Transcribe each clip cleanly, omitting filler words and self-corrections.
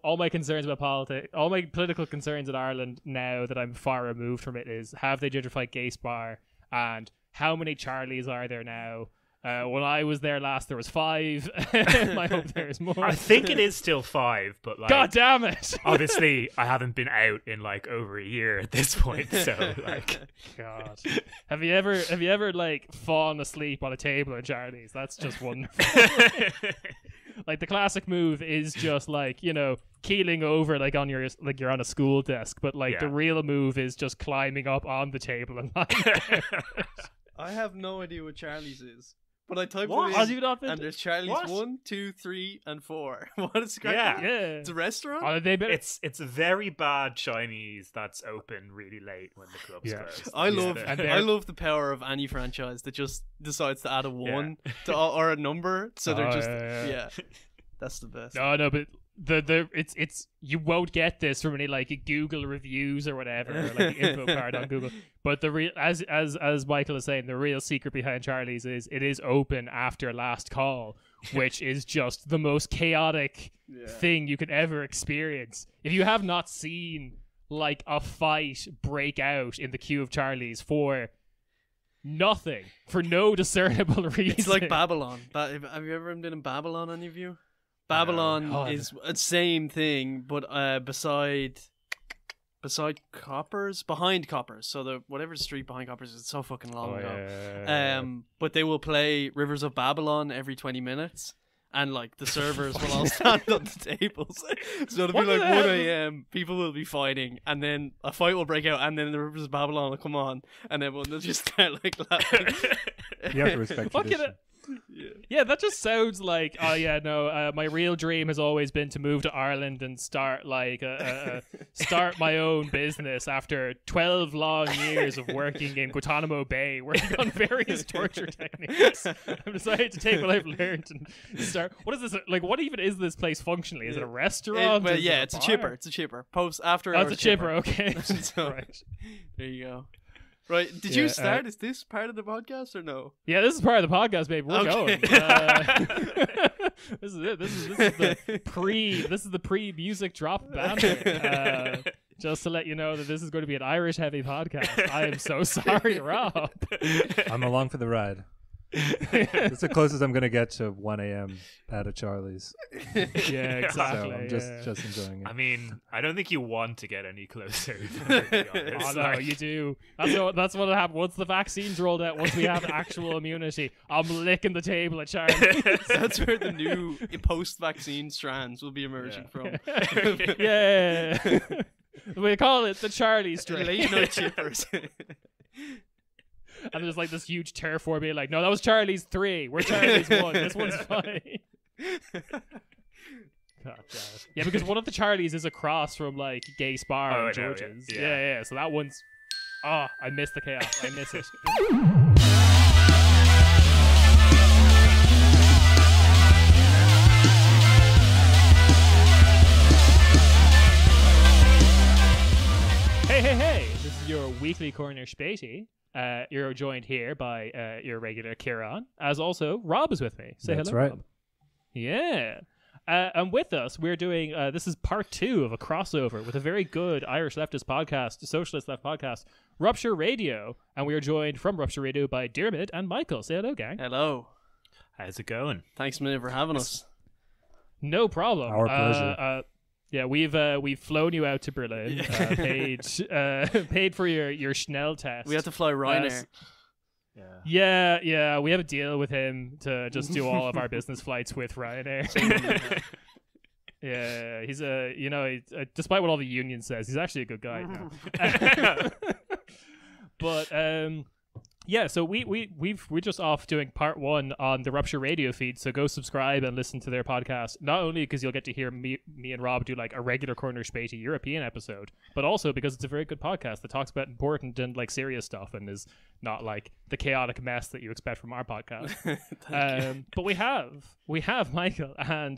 all my concerns about politics, all my political concerns in Ireland now that I'm far removed from it is, have they gentrified Gay Spar, and how many Charlies are there now? When I was there last, there was 5. I hope there's more. I think it is still 5, but like, God damn it! obviously, I haven't been out in like over a year at this point. So like, God, have you ever like fallen asleep on a table at Charlie's? That's just wonderful. Like the classic move is just like, you know, keeling over like on your, like you're on a school desk, but like the real move is just climbing up on the table and lying there. I have no idea what Charlie's is. But I typed What? it Have in, you not been and there's Charlie's What? 1, 2, 3, and 4. What is it? Yeah. It's a restaurant? Oh, they been... it's very bad Chinese that's open really late when the club's closed. I Yeah. love the power of any franchise that just decides to add a 1 to or a number, so they're just that's the best. No, but it's you won't get this from any like Google reviews or whatever, or like the info card on Google. But the real, as Michael is saying, the real secret behind Charlie's is it is open after last call, which is just the most chaotic thing you could ever experience. If you have not seen like a fight break out in the queue of Charlie's for nothing, for no discernible reason, It's like Babylon. Have you ever been in Babylon, any of you? Babylon is the same thing, but beside Coppers, behind Coppers. So the whatever street behind Coppers is so fucking long ago. But they will play Rivers of Babylon every 20 minutes, and like the servers will all stand on the tables. So it'll be like 1 a.m. People will be fighting, and then a fight will break out, and then the Rivers of Babylon will come on, and everyone will just start like laughing. You have to respect tradition. Yeah, that just sounds like, my real dream has always been to move to Ireland and start like start my own business after 12 long years of working in Guantanamo Bay, working on various torture techniques. I've decided to take what I've learned and start. What is this? Like, what even is this place functionally? Is it a restaurant? It's a chipper. It's a chipper. Post after hours. It's a chipper. Okay, so, right. There you go. Right, did you start? Is this part of the podcast or no? Yeah, this is part of the podcast, babe. We're going. This is it. This is the pre-music drop banter. Just to let you know that this is going to be an Irish-heavy podcast. I am so sorry, Rob. I'm along for the ride. It's the closest I'm going to get to 1 a.m. at a Charlie's. Yeah, exactly. So I'm just enjoying it. I mean, I don't think you want to get any closer. To be honest. Oh no, you do. That's what happened. Once the vaccine's rolled out, once we have actual immunity, I'm licking the table at Charlie's. That's where the new post-vaccine strands will be emerging from. Yeah. We call it the Charlie strain. Late night chippers. And there's like this huge turf war being like, no, that was Charlie's 3. We're Charlie's 1. This one's fine. God damn it. Yeah, because one of the Charlies is across from like Gay Spar and George's. Yeah. So that one's. Oh, I miss the chaos. I miss it. Hey. This is your weekly corner Späti. You're joined here by your regular Kieran, as also Rob is with me. Say That's hello, right. Rob. Yeah. And with us, we're doing, this is part 2 of a crossover with a very good Irish leftist podcast, socialist left podcast, Rupture Radio. And we are joined from Rupture Radio by Diarmuid and Michael. Say hello, gang. Hello. How's it going? Thanks a million for having us. No problem. Our pleasure. Yeah, we've flown you out to Berlin, paid for your Schnell test. We had to fly Ryanair. Yeah, we have a deal with him to just do all of our business flights with Ryanair. Yeah, he's despite what all the union says, he's actually a good guy. But yeah, so we're just off doing part 1 on the Rupture Radio feed, so go subscribe and listen to their podcast, not only because you'll get to hear me and Rob do like a regular Corner Späti European episode, but also because it's a very good podcast that talks about important and like serious stuff and is not like the chaotic mess that you expect from our podcast. But we have Michael and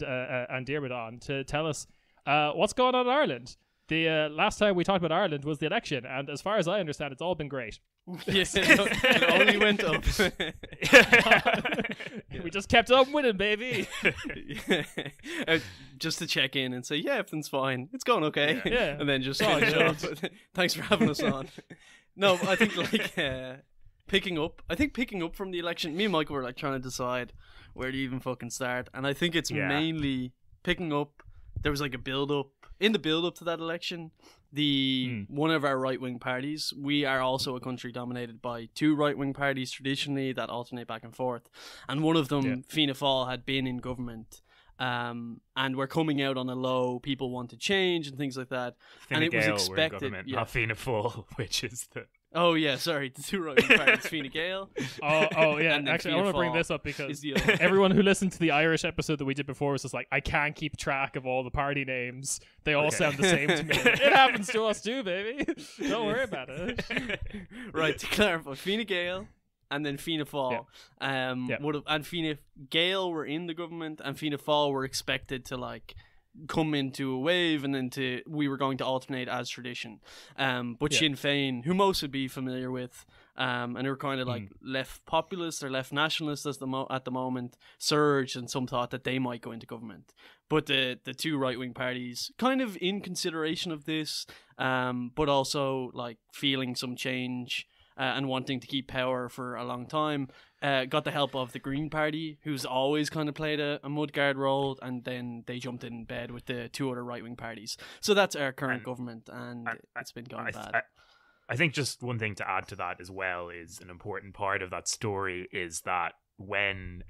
Diarmuid on to tell us what's going on in Ireland. the last time we talked about Ireland was the election, and as far as I understand, it's all been great. Yes, it only went up. We just kept on winning, baby. Just to check in and say, yeah, everything's fine. It's going okay. Yeah. And then just finish up. Thanks for having us on. No, I think picking up from the election, me and Michael were like trying to decide where to even fucking start. And I think it's mainly picking up. There was like a build up to that election. One of our right-wing parties, we are also a country dominated by two right-wing parties traditionally that alternate back and forth, and one of them, Fianna Fáil, had been in government, and we're coming out on a low. People want to change and things like that. Fine and it was Gael expected. Were in government, not Fianna Fáil, which is the... Oh yeah, sorry, the two right-wing parties, Fine Gael. Oh yeah. And actually, I want to bring this up because the everyone who listened to the Irish episode that we did before was just like, I can't keep track of all the party names. They all sound the same to me. It happens to us too, baby. Don't worry about it. Right, to clarify, Fine Gael and then Fianna Fáil. And Fine Gael were in the government, and Fianna Fáil were expected to like come into a wave, and then we were going to alternate as tradition. But Sinn Féin, who most would be familiar with, and they were kind of like left populist or left nationalist at the moment, surged, and some thought that they might go into government. But the two right-wing parties, kind of in consideration of this, but also like feeling some change and wanting to keep power for a long time, got the help of the Green Party, who's always kind of played a mudguard role, and then they jumped in bed with the two other right-wing parties. So that's our current government, and it's been going bad. I think just one thing to add to that as well is an important part of that story is that when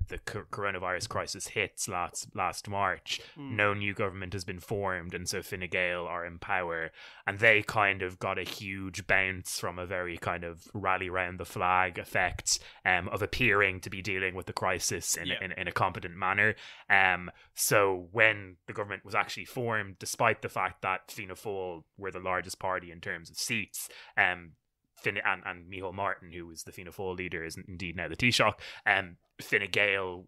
the coronavirus crisis hits last March, no new government has been formed, and so Fine Gael are in power, and they kind of got a huge bounce from a very kind of rally round the flag effect of appearing to be dealing with the crisis in a competent manner. So when the government was actually formed, despite the fact that Fianna Fáil were the largest party in terms of seats, and Micheál Martin, who was the Fianna Fáil leader, is indeed now the Taoiseach. Fine Gael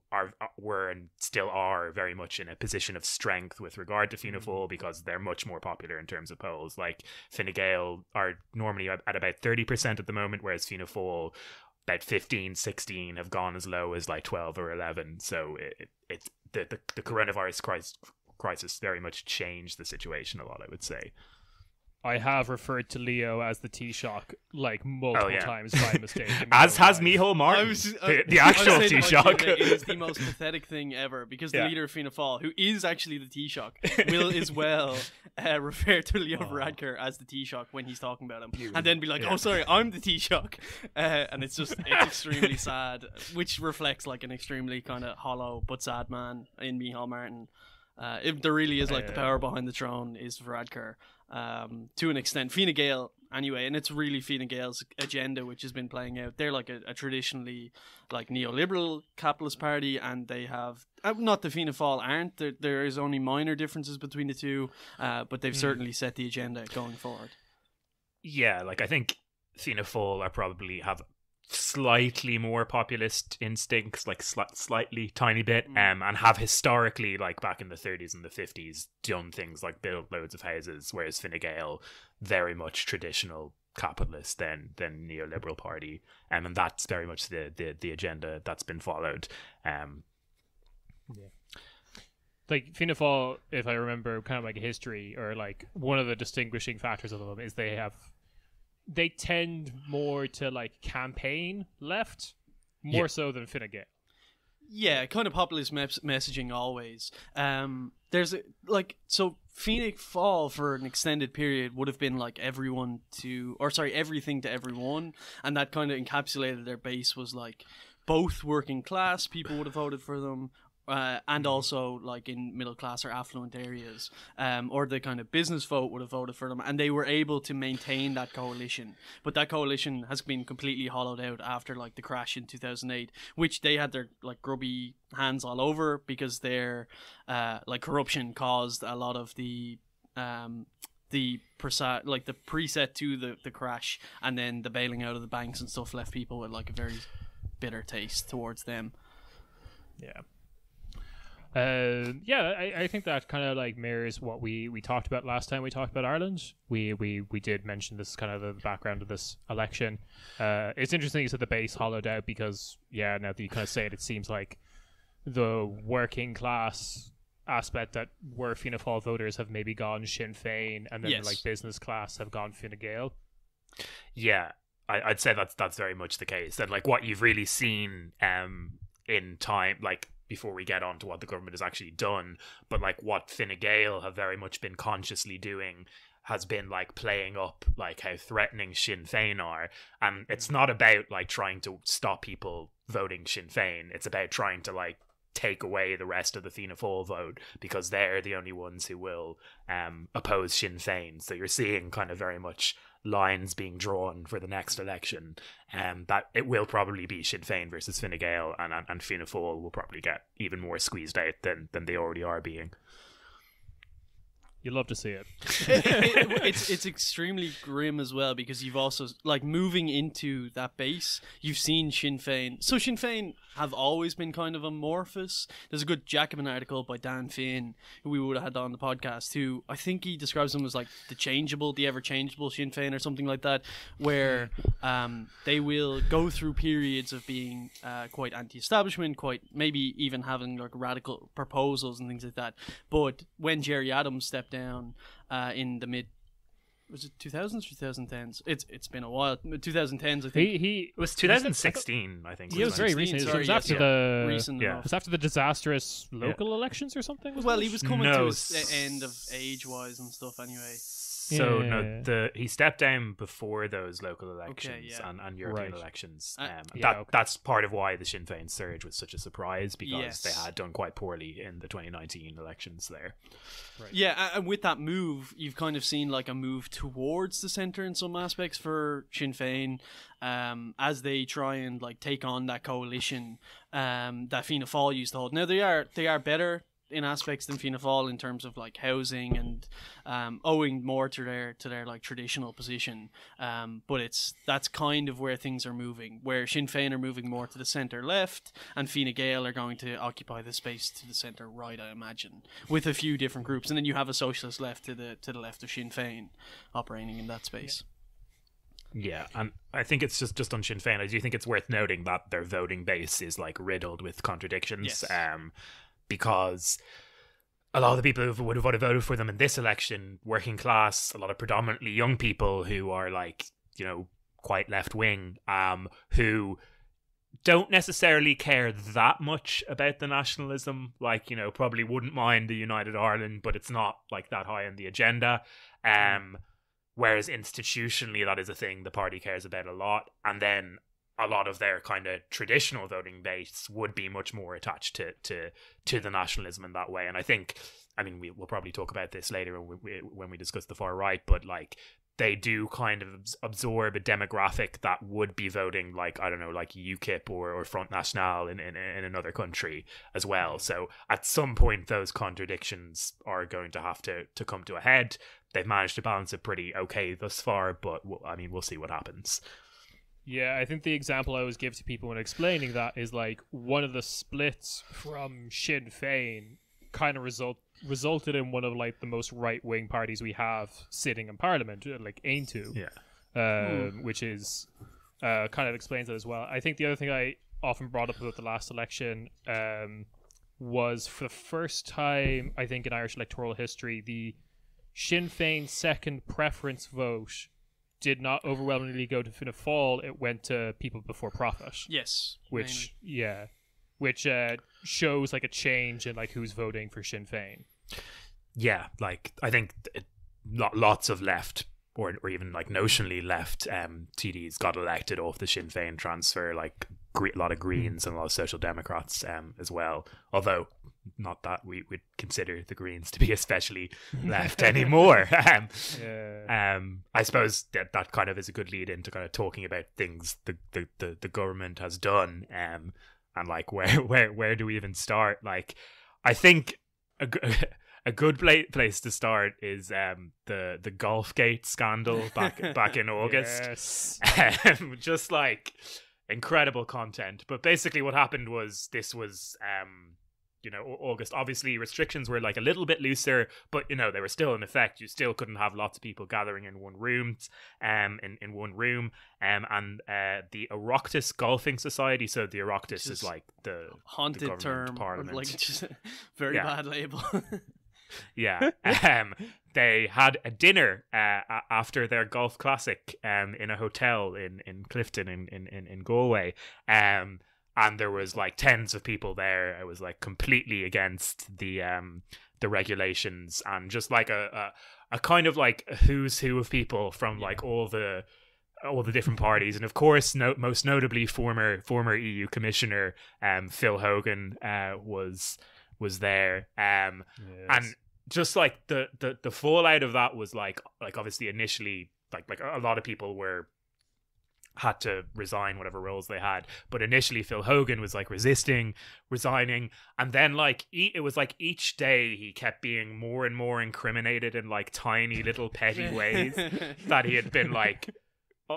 were and still are very much in a position of strength with regard to Fianna Fáil because they're much more popular in terms of polls. Like Fine Gael are normally at about 30% at the moment, whereas Fianna Fáil about 15, 16 have gone as low as like 12 or 11. So the coronavirus crisis very much changed the situation a lot, I would say. I have referred to Leo as the Taoiseach like multiple times by mistake. As has Micheál Martin, the actual Taoiseach. It is the most pathetic thing ever because the leader of Fianna Fáil, who is actually the Taoiseach, will as well refer to Leo Varadkar as the Taoiseach when he's talking about him, and then be like, "Oh, sorry, I'm the Taoiseach," and it's extremely sad, which reflects like an extremely kind of hollow but sad man in Micheál Martin. If there really is like the power behind the throne is Varadkar. To an extent, Fine Gael anyway, and it's really Fine Gael's agenda which has been playing out. They're like a traditionally like neoliberal capitalist party, and they have not the Fianna Fáil aren't. There is only minor differences between the two, but they've certainly set the agenda going forward. Yeah, like I think Fianna Fáil are probably have slightly more populist instincts, like slightly tiny bit, and have historically, like back in the 30s and the 50s, done things like build loads of houses, whereas Fine Gael very much traditional capitalist than neoliberal party, and that's very much the agenda that's been followed. Like Fianna Fáil, if I remember kind of like a history, or like one of the distinguishing factors of them is they tend more to like campaign left more so than Fine Gael. Yeah, kind of populist messaging always. There's so Fianna Fáil for an extended period would have been like everything to everyone, and that kind of encapsulated their base was like both working class people would have voted for them. And also like in middle class or affluent areas, or the kind of business vote would have voted for them, and they were able to maintain that coalition. But that coalition has been completely hollowed out after like the crash in 2008, which they had their like grubby hands all over because their like corruption caused a lot of the preset to the crash, and then the bailing out of the banks and stuff left people with like a very bitter taste towards them. Yeah. I think that kind of like mirrors what we talked about last time we talked about Ireland. We did mention this kind of the background of this election. It's interesting you said the base hollowed out because now that you kind of say it, it seems like the working class aspect that were Fianna Fáil voters have maybe gone Sinn Féin, and then like business class have gone Fine Gael. Yeah, I'd say that's very much the case. And like what you've really seen in time, like before we get on to what the government has actually done, but like what Fine Gael have very much been consciously doing has been like playing up like how threatening Sinn Féin are. And it's not about like trying to stop people voting Sinn Féin. It's about trying to like take away the rest of the Fianna Fáil vote because they're the only ones who will oppose Sinn Féin. So you're seeing kind of very much lines being drawn for the next election, that it will probably be Sinn Féin versus Fine Gael, and Fianna Fáil will probably get even more squeezed out than they already are being. You love to see it. It's extremely grim as well because you've also like moving into that base. You've seen Sinn Féin. So Sinn Féin have always been kind of amorphous. There's a good Jacobin article by Dan Finn, who we would have had on the podcast, who I think he describes them as like the ever changeable Sinn Féin or something like that, where they will go through periods of being quite anti-establishment, quite maybe even having like radical proposals and things like that. But when Jerry Adams stepped down in the mid, was it 2000s, 2010s? It's been a while. 2010s, I think. It was 2016, I think. It was very recent. It was after It was after the disastrous local elections or something. Well, he was coming to the end of age-wise and stuff anyway. So he stepped down before those local elections and European elections. That's part of why the Sinn Féin surge was such a surprise, because they had done quite poorly in the 2019 elections there. Right. Yeah, and with that move, you've kind of seen like a move towards the centre in some aspects for Sinn Féin, as they try and like take on that coalition that Fianna Fáil used to hold. Now they are better in aspects than Fianna Fáil in terms of like housing and owing more to their like traditional position, but that's kind of where things are moving, where Sinn Féin are moving more to the centre left and Fine Gael are going to occupy the space to the centre right, I imagine, with a few different groups, and then you have a socialist left to the left of Sinn Féin operating in that space. Yeah, and I think it's just on Sinn Féin, I do think it's worth noting that their voting base is like riddled with contradictions. Because a lot of the people who would have voted for them in this election, working class, a lot of predominantly young people who are like, you know, quite left wing, who don't necessarily care that much about the nationalism, like, you know, probably wouldn't mind the United Ireland, but it's not like that high on the agenda. Whereas institutionally, that is a thing the party cares about a lot. And then a lot of their kind of traditional voting base would be much more attached to the nationalism in that way. And I think, I mean, we'll probably talk about this later when we discuss the far right, but like they do kind of absorb a demographic that would be voting like, I don't know, like UKIP or Front National in another country as well. So at some point, those contradictions are going to have to come to a head. They've managed to balance it pretty okay thus far, but I mean, we'll see what happens. Yeah, I think the example I always give to people when explaining that is like one of the splits from Sinn Féin kind of resulted in one of like the most right-wing parties we have sitting in Parliament, like Aintu, which is kind of explains that as well. I think the other thing I often brought up about the last election was for the first time, I think in Irish electoral history, the Sinn Féin second preference vote did not overwhelmingly go to Fianna Fáil. It went to People Before Profit. Yes. Which shows like a change in like who's voting for Sinn Féin. Yeah, like I think lots of left or even like notionally left TDs got elected off the Sinn Féin transfer, like a lot of Greens and a lot of Social Democrats as well. Although not that we would consider the Greens to be especially left anymore. I suppose that kind of is a good lead into kind of talking about things the government has done, and like where do we even start? Like I think a good place to start is the Golfgate scandal back in August. Yes. Just like incredible content. But basically what happened was this was August. Obviously, restrictions were like a little bit looser, but they were still in effect. You still couldn't have lots of people gathering in one room, in one room. And the Oireachtas Golfing Society. So the Oireachtas is like the haunted the term, parliament. like just very bad label. Yeah. They had a dinner after their golf classic in a hotel in Clifton in Galway. And there was like tens of people there. It was like completely against the regulations, and just like a kind of like a who's who of people from like all the different parties, and of course, most notably former EU Commissioner Phil Hogan was there, and just like the fallout of that was like obviously initially like a lot of people had to resign whatever roles they had, but initially Phil Hogan was like resigning, and then like it was like each day he kept being more and more incriminated in like tiny little petty ways that he had been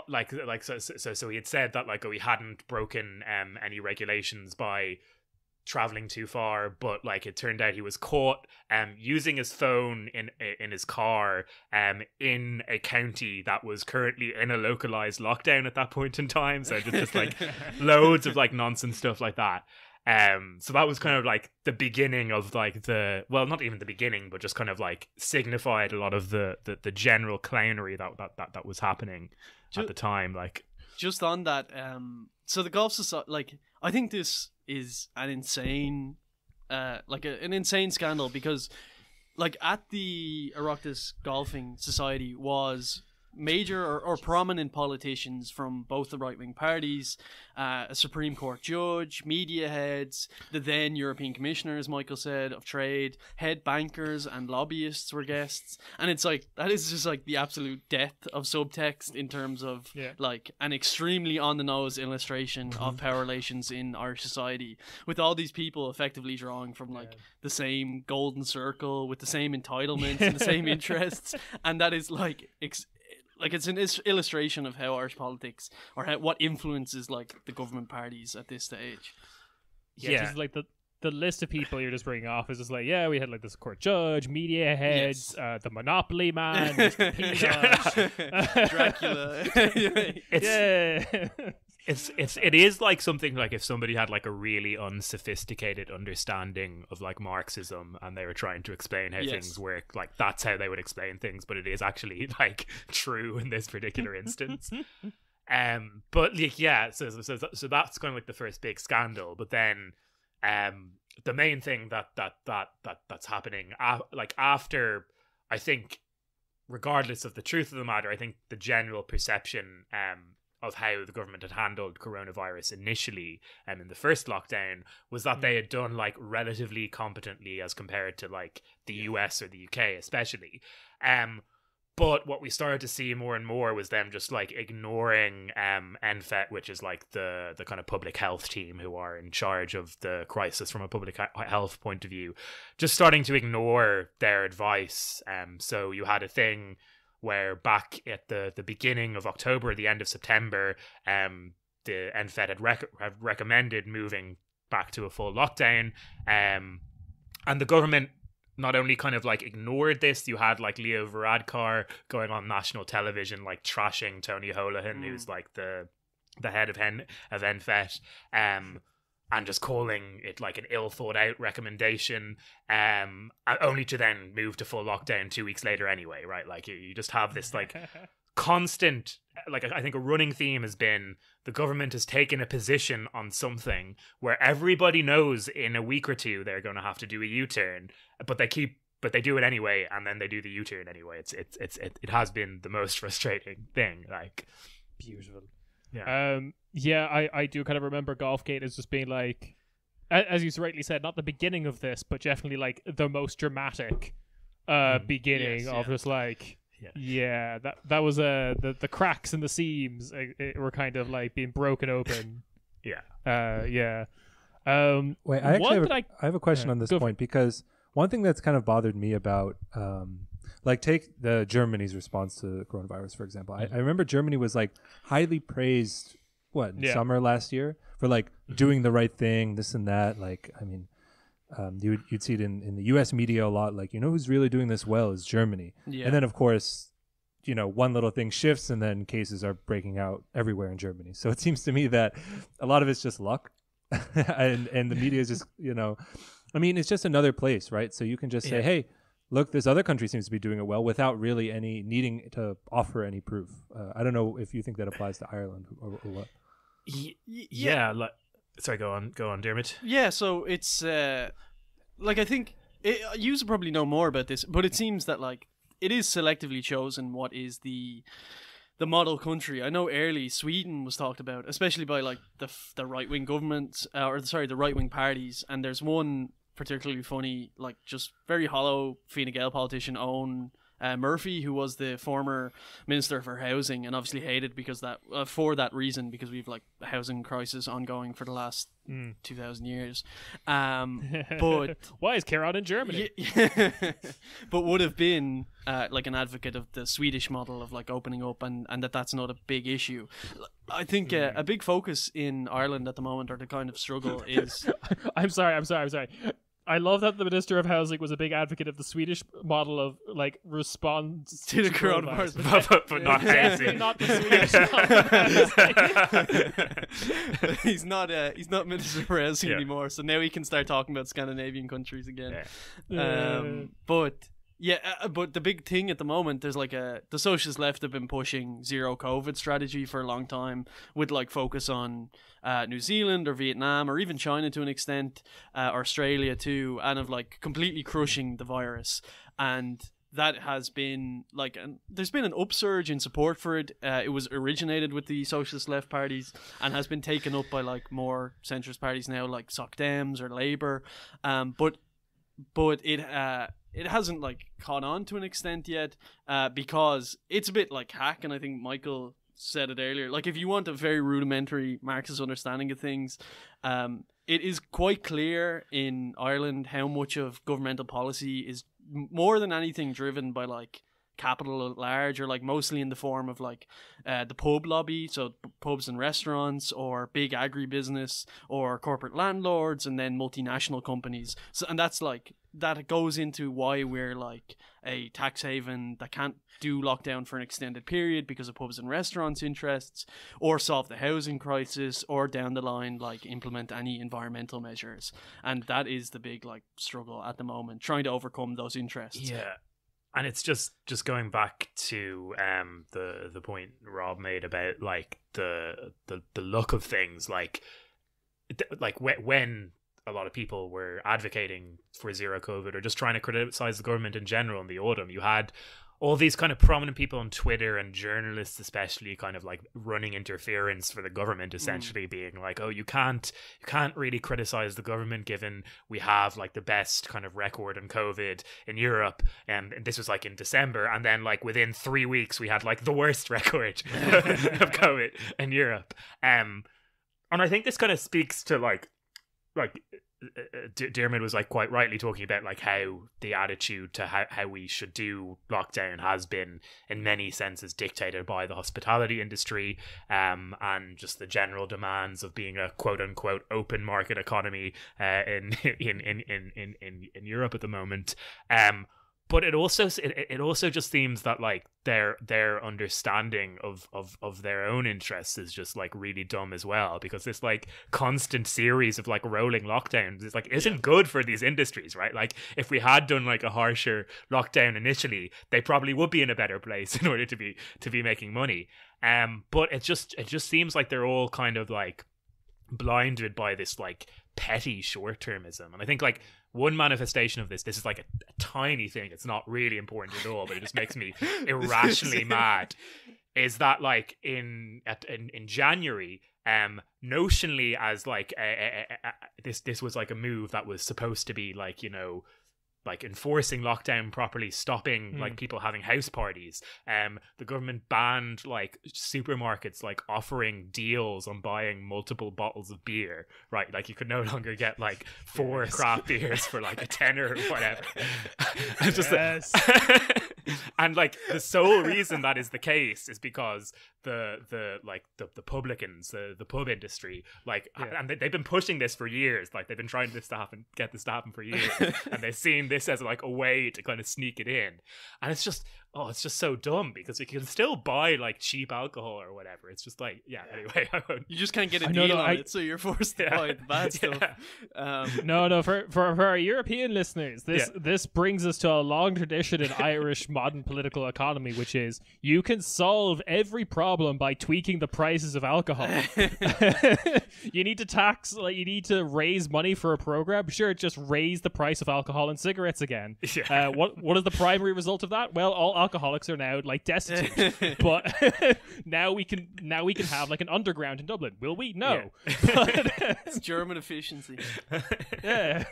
so he had said that like he hadn't broken any regulations by traveling too far, but like it turned out he was caught using his phone in his car in a county that was currently in a localized lockdown at that point in time. So just like loads of like nonsense stuff like that. So that was kind of like the beginning of like not even the beginning, but just kind of like signified a lot of the general clownery that was happening at the time. Like just on that, so the Golf Society, like I think this is an insane an insane scandal, because like at the Oireachtas Golfing Society was major or prominent politicians from both the right-wing parties, a Supreme Court judge, media heads, the then European Commissioner, as Michael said, of Trade, head bankers and lobbyists were guests. And it's like, that is just like the absolute depth of subtext in terms of like an extremely on-the-nose illustration of power relations in Irish society, with all these people effectively drawing from like the same golden circle with the same entitlements and the same interests. And that is like it's an illustration of how Irish politics, or what influences like the government parties at this stage. Just like the list of people you're just bringing off is just like, we had like this court judge, media heads, the Monopoly man, Mr. Peanut, Dracula. It is like something like if somebody had like a really unsophisticated understanding of like Marxism and they were trying to explain how things work, like that's how they would explain things, but it is actually like true in this particular instance. But like so that's kind of like the first big scandal. But then the main thing that's happening like after, I think, regardless of the truth of the matter, I think the general perception of how the government had handled coronavirus initially in the first lockdown was that they had done like relatively competently as compared to like the US or the UK especially. But what we started to see more and more was them just like ignoring NFET, which is like the kind of public health team who are in charge of the crisis from a public health point of view, just starting to ignore their advice. So you had a thing where back at the beginning of October, the end of September, the NFET had recommended moving back to a full lockdown, and the government not only kind of like ignored this, you had like Leo Varadkar going on national television like trashing Tony Holohan, who's like the head of NFET, and just calling it like an ill thought out recommendation, only to then move to full lockdown 2 weeks later anyway, right? Like you just have this like constant, like I think a running theme has been the government has taken a position on something where everybody knows in a week or two they're going to have to do a U-turn, but they do it anyway, and then they do the U-turn anyway. It has been the most frustrating thing. Like, beautiful. Yeah. I do kind of remember Golfgate as just being like, as you rightly said, not the beginning of this, but definitely like the most dramatic beginning of just like, that was the cracks in the seams were kind of like being broken open. Wait, I have a question on this point, because one thing that's kind of bothered me about like take the Germany's response to coronavirus, for example. I remember Germany was like highly praised summer last year for like doing the right thing, this and that. Like, I mean, you'd see it in the U.S. media a lot. Like, who's really doing this well is Germany. Yeah. And then, of course, one little thing shifts and then cases are breaking out everywhere in Germany. So it seems to me that a lot of it's just luck. and the media is just, it's just another place, right? So you can just say, hey, look, this other country seems to be doing it well without really any needing to offer any proof. I don't know if you think that applies to Ireland or what. Yeah. Sorry, go on, Diarmuid. Yeah, so it's I think you probably know more about this, but it seems that it is selectively chosen what is the model country. I know early Sweden was talked about, especially by the right wing government, the right wing parties, and there's one particularly funny, just very hollow Fine Gael politician, Owen Murphy, who was the former Minister for Housing, and obviously hated because for that reason, because we've a housing crisis ongoing for the last 2,000 years. But why is Kieran in Germany? But would have been an advocate of the Swedish model of opening up, and that's not a big issue. I think a big focus in Ireland at the moment, or the kind of struggle, is. I'm sorry. I love that the Minister of Housing was a big advocate of the Swedish model of response to the coronavirus, but not housing. Not the Swedish model. He's not Minister for Housing anymore, so now he can start talking about Scandinavian countries again. But the big thing at the moment, there's the socialist left have been pushing zero COVID strategy for a long time, with focus on New Zealand or Vietnam or even China to an extent, or Australia too, and of completely crushing the virus. And that has been there's been an upsurge in support for it. It was originated with the socialist left parties and has been taken up by more centrist parties now, like Soc Dems or Labour. But it hasn't caught on to an extent yet, because it's a bit like hack, and I think Michael said it earlier. If you want a very rudimentary Marxist understanding of things, it is quite clear in Ireland how much of governmental policy is more than anything driven by capital at large, or mostly in the form of the pub lobby, so pubs and restaurants, or big agribusiness, or corporate landlords, and then multinational companies. So, and that's that goes into why we're a tax haven that can't do lockdown for an extended period because of pubs and restaurants' interests, or solve the housing crisis, or down the line implement any environmental measures. And that is the big struggle at the moment, trying to overcome those interests. Yeah. And it's just going back to the point Rob made about the look of things, when a lot of people were advocating for zero COVID or just trying to criticize the government in general in the autumn, you had all these kind of prominent people on Twitter and journalists especially kind of running interference for the government, essentially being oh, you can't really criticize the government given we have the best kind of record on COVID in Europe, and this was in December, and then within 3 weeks we had the worst record of COVID in Europe, and I think this kind of speaks to Diarmuid was quite rightly talking about how the attitude to how we should do lockdown has been in many senses dictated by the hospitality industry, and just the general demands of being a quote unquote open market economy in Europe at the moment. But it also just seems that their understanding of their own interests is just really dumb as well, because this constant series of rolling lockdowns is isn't good for these industries, right? If we had done a harsher lockdown initially, they probably would be in a better place in order to be making money. But it just seems they're all kind of blinded by this petty short-termism, and I think one manifestation of this is a tiny thing, it's not really important at all, but it just makes me irrationally mad, is that in January, notionally as this was a move that was supposed to be like enforcing lockdown properly, stopping like people having house parties. The government banned like supermarkets like offering deals on buying multiple bottles of beer, right? Like you could no longer get like 4 craft beers for like a tenner or whatever. And just and like the sole reason that is the case is because the publicans, the pub industry, like, and they've been pushing this for years. Like they've been trying get this to happen for years, and they've seen this as like a way to kind of sneak it in. And it's just so dumb because you can still buy like cheap alcohol or whatever. It's just like, anyway, you just can't get a deal on it, so you're forced to buy the bad stuff. No, for our European listeners, this brings us to a long tradition in Irish modern political economy, which is you can solve every problem by tweaking the prices of alcohol. You need to raise money for a program. Sure, just raise the price of alcohol and cigarettes again. What is the primary result of that? Well, all alcoholics are now like destitute. But now we can have like an underground in Dublin. Will we? No. It's German efficiency. Yeah.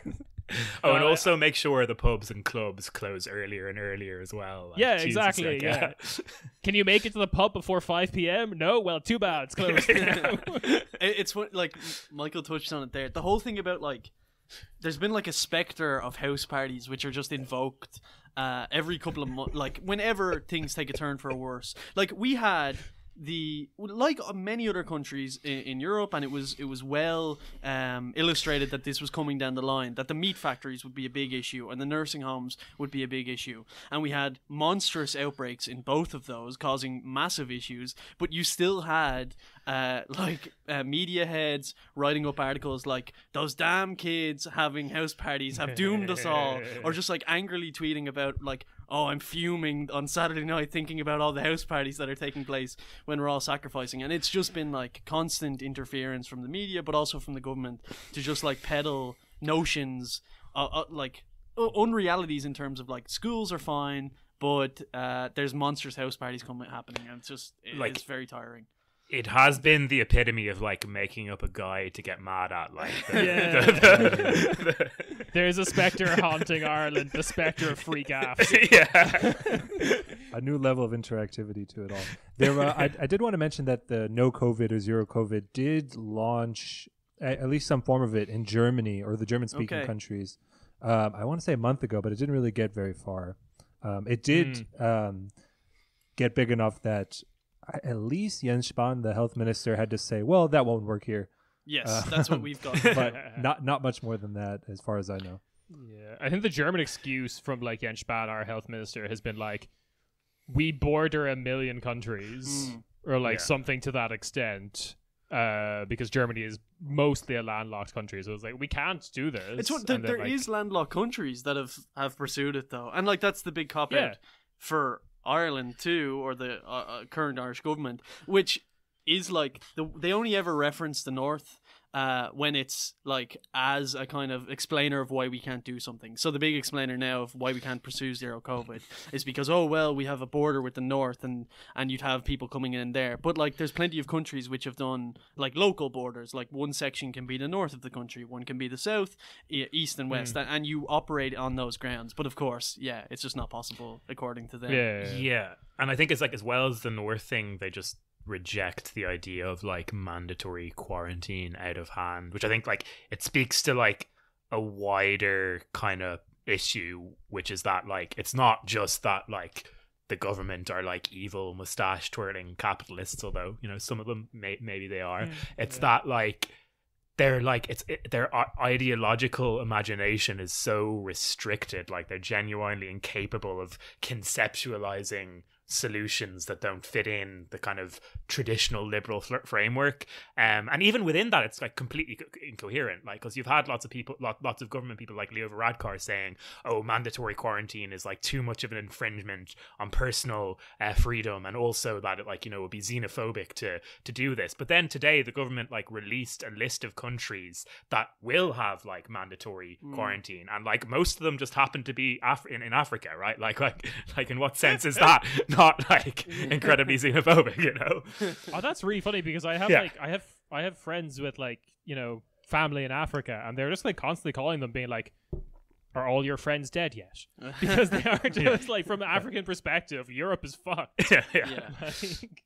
And also make sure the pubs and clubs close earlier and earlier as well. Like, Jesus, exactly. Like, Can you make it to the pub before 5 p.m? No? Well, too bad. It's closed. It's what, like Michael touched on it there. The whole thing about like there's been like a spectre of house parties which are just invoked every couple of months, like whenever things take a turn for a worse. Like we had like many other countries in Europe, and it was well illustrated that this was coming down the line, that the meat factories would be a big issue and the nursing homes would be a big issue, and we had monstrous outbreaks in both of those causing massive issues. But you still had media heads writing up articles like, those damn kids having house parties have doomed us all, or just like angrily tweeting about like, oh, I'm fuming on Saturday night thinking about all the house parties that are taking place when we're all sacrificing. And it's just been like constant interference from the media, but also from the government, to just like peddle notions like unrealities in terms of like schools are fine, but there's monstrous house parties happening, and it's very tiring. It has been the epitome of like making up a guy to get mad at. Like, there's a spectre haunting Ireland, the spectre of free gaffs. A new level of interactivity to it all. There, I did want to mention that the no COVID or zero COVID did launch at least some form of it in Germany or the German-speaking countries. I want to say a month ago, but it didn't really get very far. It did get big enough that at least Jens Spahn, the health minister, had to say, well, that won't work here. Yes, that's what we've got. But not much more than that, as far as I know. Yeah, I think the German excuse from like Jens Spahn, our health minister, has been like, we border 1 million countries, or like something to that extent, because Germany is mostly a landlocked country. So it's like, we can't do this. There is landlocked countries that have pursued it though, and like that's the big cop out for Ireland too, or the current Irish government, which is like they only ever reference the North when it's like as a kind of explainer of why we can't do something. So the big explainer now of why we can't pursue zero COVID is because, oh well, we have a border with the North and you'd have people coming in there. But like there's plenty of countries which have done like local borders, like one section can be the north of the country, one can be the south, east and west, and you operate on those grounds. But of course, it's just not possible according to them. Yeah. And I think it's like, as well as the North thing, they just reject the idea of like mandatory quarantine out of hand, which I think like it speaks to like a wider kind of issue, which is that like it's not just that like the government are like evil mustache twirling capitalists, although you know some of them maybe they are. It's that like they're like their ideological imagination is so restricted, like they're genuinely incapable of conceptualizing solutions that don't fit in the kind of traditional liberal framework, and even within that it's like completely incoherent, like because you've had lots of government people like Leo Varadkar saying, oh, mandatory quarantine is like too much of an infringement on personal freedom, and also that it like, you know, would be xenophobic to do this. But then today the government like released a list of countries that will have like mandatory quarantine, and like most of them just happen to be in Africa, right? Like in what sense is that not like incredibly xenophobic, you know? Oh, that's really funny, because I have I have friends with like, you know, family in Africa, and they're just like constantly calling them being like, are all your friends dead yet? Because they are just like, from an African perspective, Europe is fucked.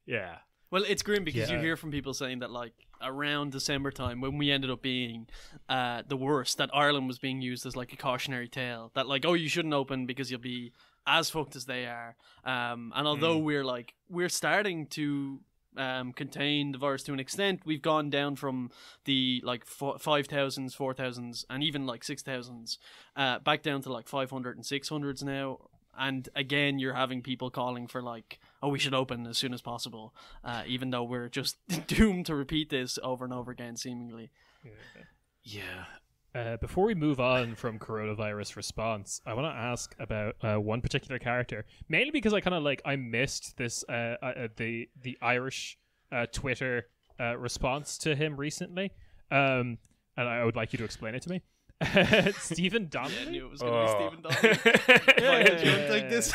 Yeah. Well, it's grim because you hear from people saying that, like, around December time, when we ended up being the worst, that Ireland was being used as, like, a cautionary tale. That, like, oh, you shouldn't open because you'll be as fucked as they are. And although we're starting to contain the virus to an extent, we've gone down from the, like, 5,000s, 4,000s, and even, like, 6,000s, back down to, like, 500 and 600s now. And again, you're having people calling for, like, oh, we should open as soon as possible, even though we're just doomed to repeat this over and over again, seemingly. Before we move on from coronavirus response, I want to ask about one particular character, mainly because I missed this the Irish Twitter response to him recently, and I would like you to explain it to me. Stephen Donnelly. I knew it was going to be Stephen Donnelly. Do you think this?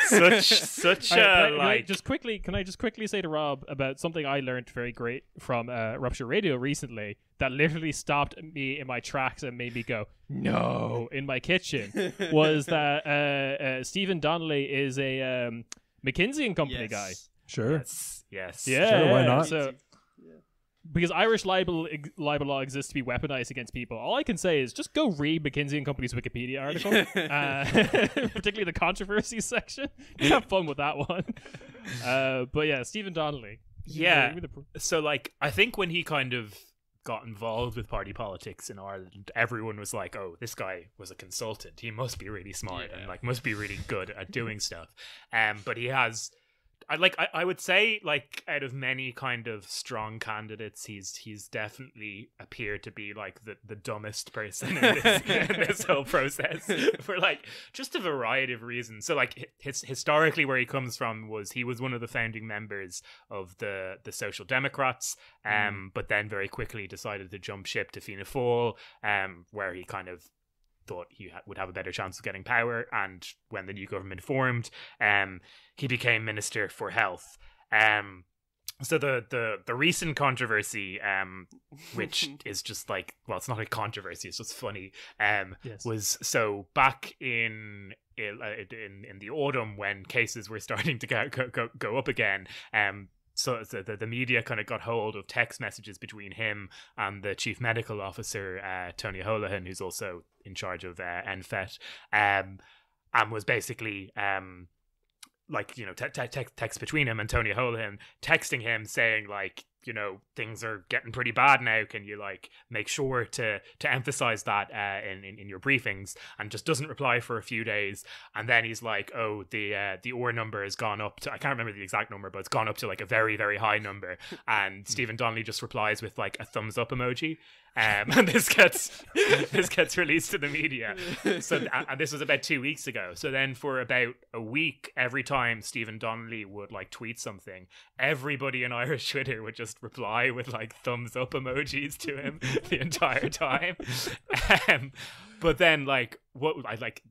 Such can I just quickly say to Rob about something I learned very great from Rupture Radio recently that literally stopped me in my tracks and made me go no in my kitchen, was that Stephen Donnelly is a McKinsey and Company guy. Sure. Yes. Yeah. Sure, why not? So, because Irish libel law exists to be weaponized against people, all I can say is just go read McKinsey and Company's Wikipedia article, particularly the controversy section. Have fun with that one. But yeah, Stephen Donnelly. Yeah. So, like, I think when he kind of got involved with party politics in Ireland, everyone was like, oh, this guy was a consultant. He must be really smart and, like, must be really good at doing stuff. But he has... I would say, like, out of many kind of strong candidates, he's definitely appeared to be like the dumbest person in this whole process for, like, just a variety of reasons. So, like, historically where he comes from was he was one of the founding members of the Social Democrats, but then very quickly decided to jump ship to Fianna Fáil, where he kind of thought he would have a better chance of getting power, and when the new government formed, he became Minister for Health. So the recent controversy, which is just like, well, it's not a controversy, it's just funny, was so back in the autumn when cases were starting to go up again. So the media kind of got hold of text messages between him and the chief medical officer, Tony Holohan, who's also in charge of NFET, and was basically like, you know, text between him and Tony Holohan, texting him saying, like, you know, things are getting pretty bad now. Can you, like, make sure to emphasize that in your briefings? And just doesn't reply for a few days. And then he's like, oh, the OR number has gone up to, I can't remember the exact number, but it's gone up to, like, a very, very high number. And Stephen Donnelly just replies with, like, a thumbs up emoji. And this gets released to the media. So, and this was about 2 weeks ago. So then for about a week, every time Stephen Donnelly would, like, tweet something, everybody in Irish Twitter would just reply with, like, thumbs up emojis to him the entire time. But then, like,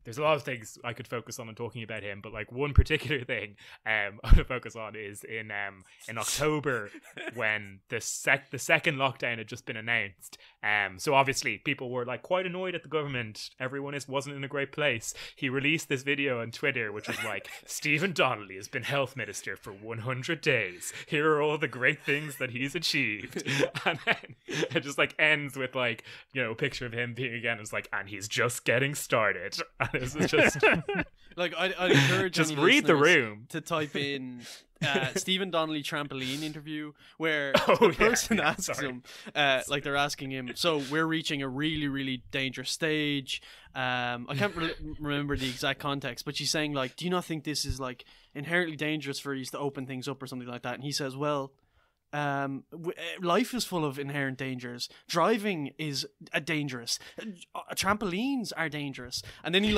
there's a lot of things I could focus on talking about him, but, like, one particular thing I want to focus on is in October, when the second lockdown had just been announced. So obviously people were, like, quite annoyed at the government. Everyone wasn't in a great place. He released this video on Twitter, which was like, Stephen Donnelly has been health minister for 100 days. Here are all the great things that he's achieved. And then it just, like, ends with, like, you know, a picture of him being again. It's like, and he's just getting started. And this is just like, I'd encourage just read the room to type in Stephen Donnelly trampoline interview, where the person asks him, like, they're asking him, so we're reaching a really, really dangerous stage. I can't remember the exact context, but she's saying, like, do you not think this is, like, inherently dangerous for you to open things up or something like that? And he says, well, life is full of inherent dangers. Driving is dangerous. Trampolines are dangerous. And then he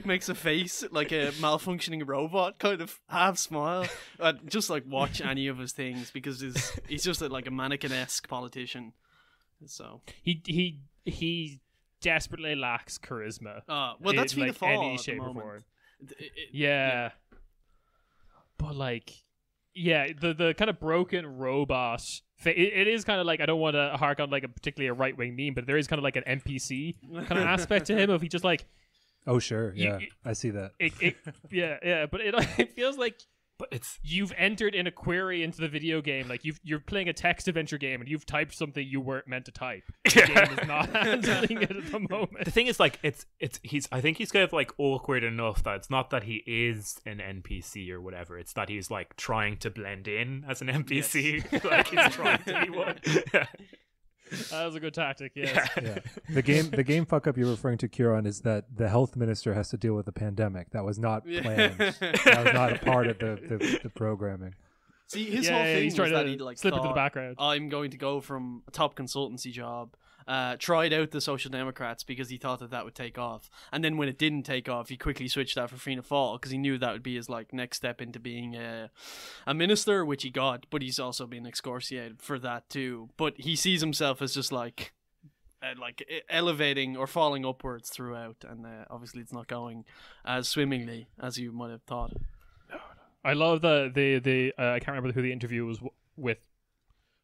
makes a face like a malfunctioning robot, kind of half smile. Just, like, watch any of his things, because he's just like a mannequin-esque politician. So he desperately lacks charisma. Well, that's Fianna Fáil any shape or form. Yeah, but, like, yeah, the kind of broken robot. It is kind of like, I don't want to hark on, like, a particularly a right wing meme, but there is kind of like an NPC kind of aspect to him. If he just, like, Oh sure, yeah, I see that. Yeah, but it feels like. But you've entered in a query into the video game, like you're playing a text adventure game, and you've typed something you weren't meant to type. The game is not handling it at the moment. The thing is, like, I think he's kind of like awkward enough that it's not that he is an NPC or whatever. It's that he's like trying to blend in as an NPC, yes. Like he's trying to be one. That was a good tactic, yes. Yeah. The game fuck up you're referring to, Kieran, is that the health minister has to deal with the pandemic. That was not planned. That was not a part of the programming. See, his whole thing he's trying was to that he like slip thought, into the background. I'm going to go from a top consultancy job, tried out the Social Democrats because he thought that would take off, and then when it didn't take off, he quickly switched that for Fianna Fáil because he knew that would be his like next step into being a minister, which he got. But he's also been excoriated for that too. But he sees himself as just like elevating or falling upwards throughout, and obviously it's not going as swimmingly as you might have thought. I love the I can't remember who the interview was with.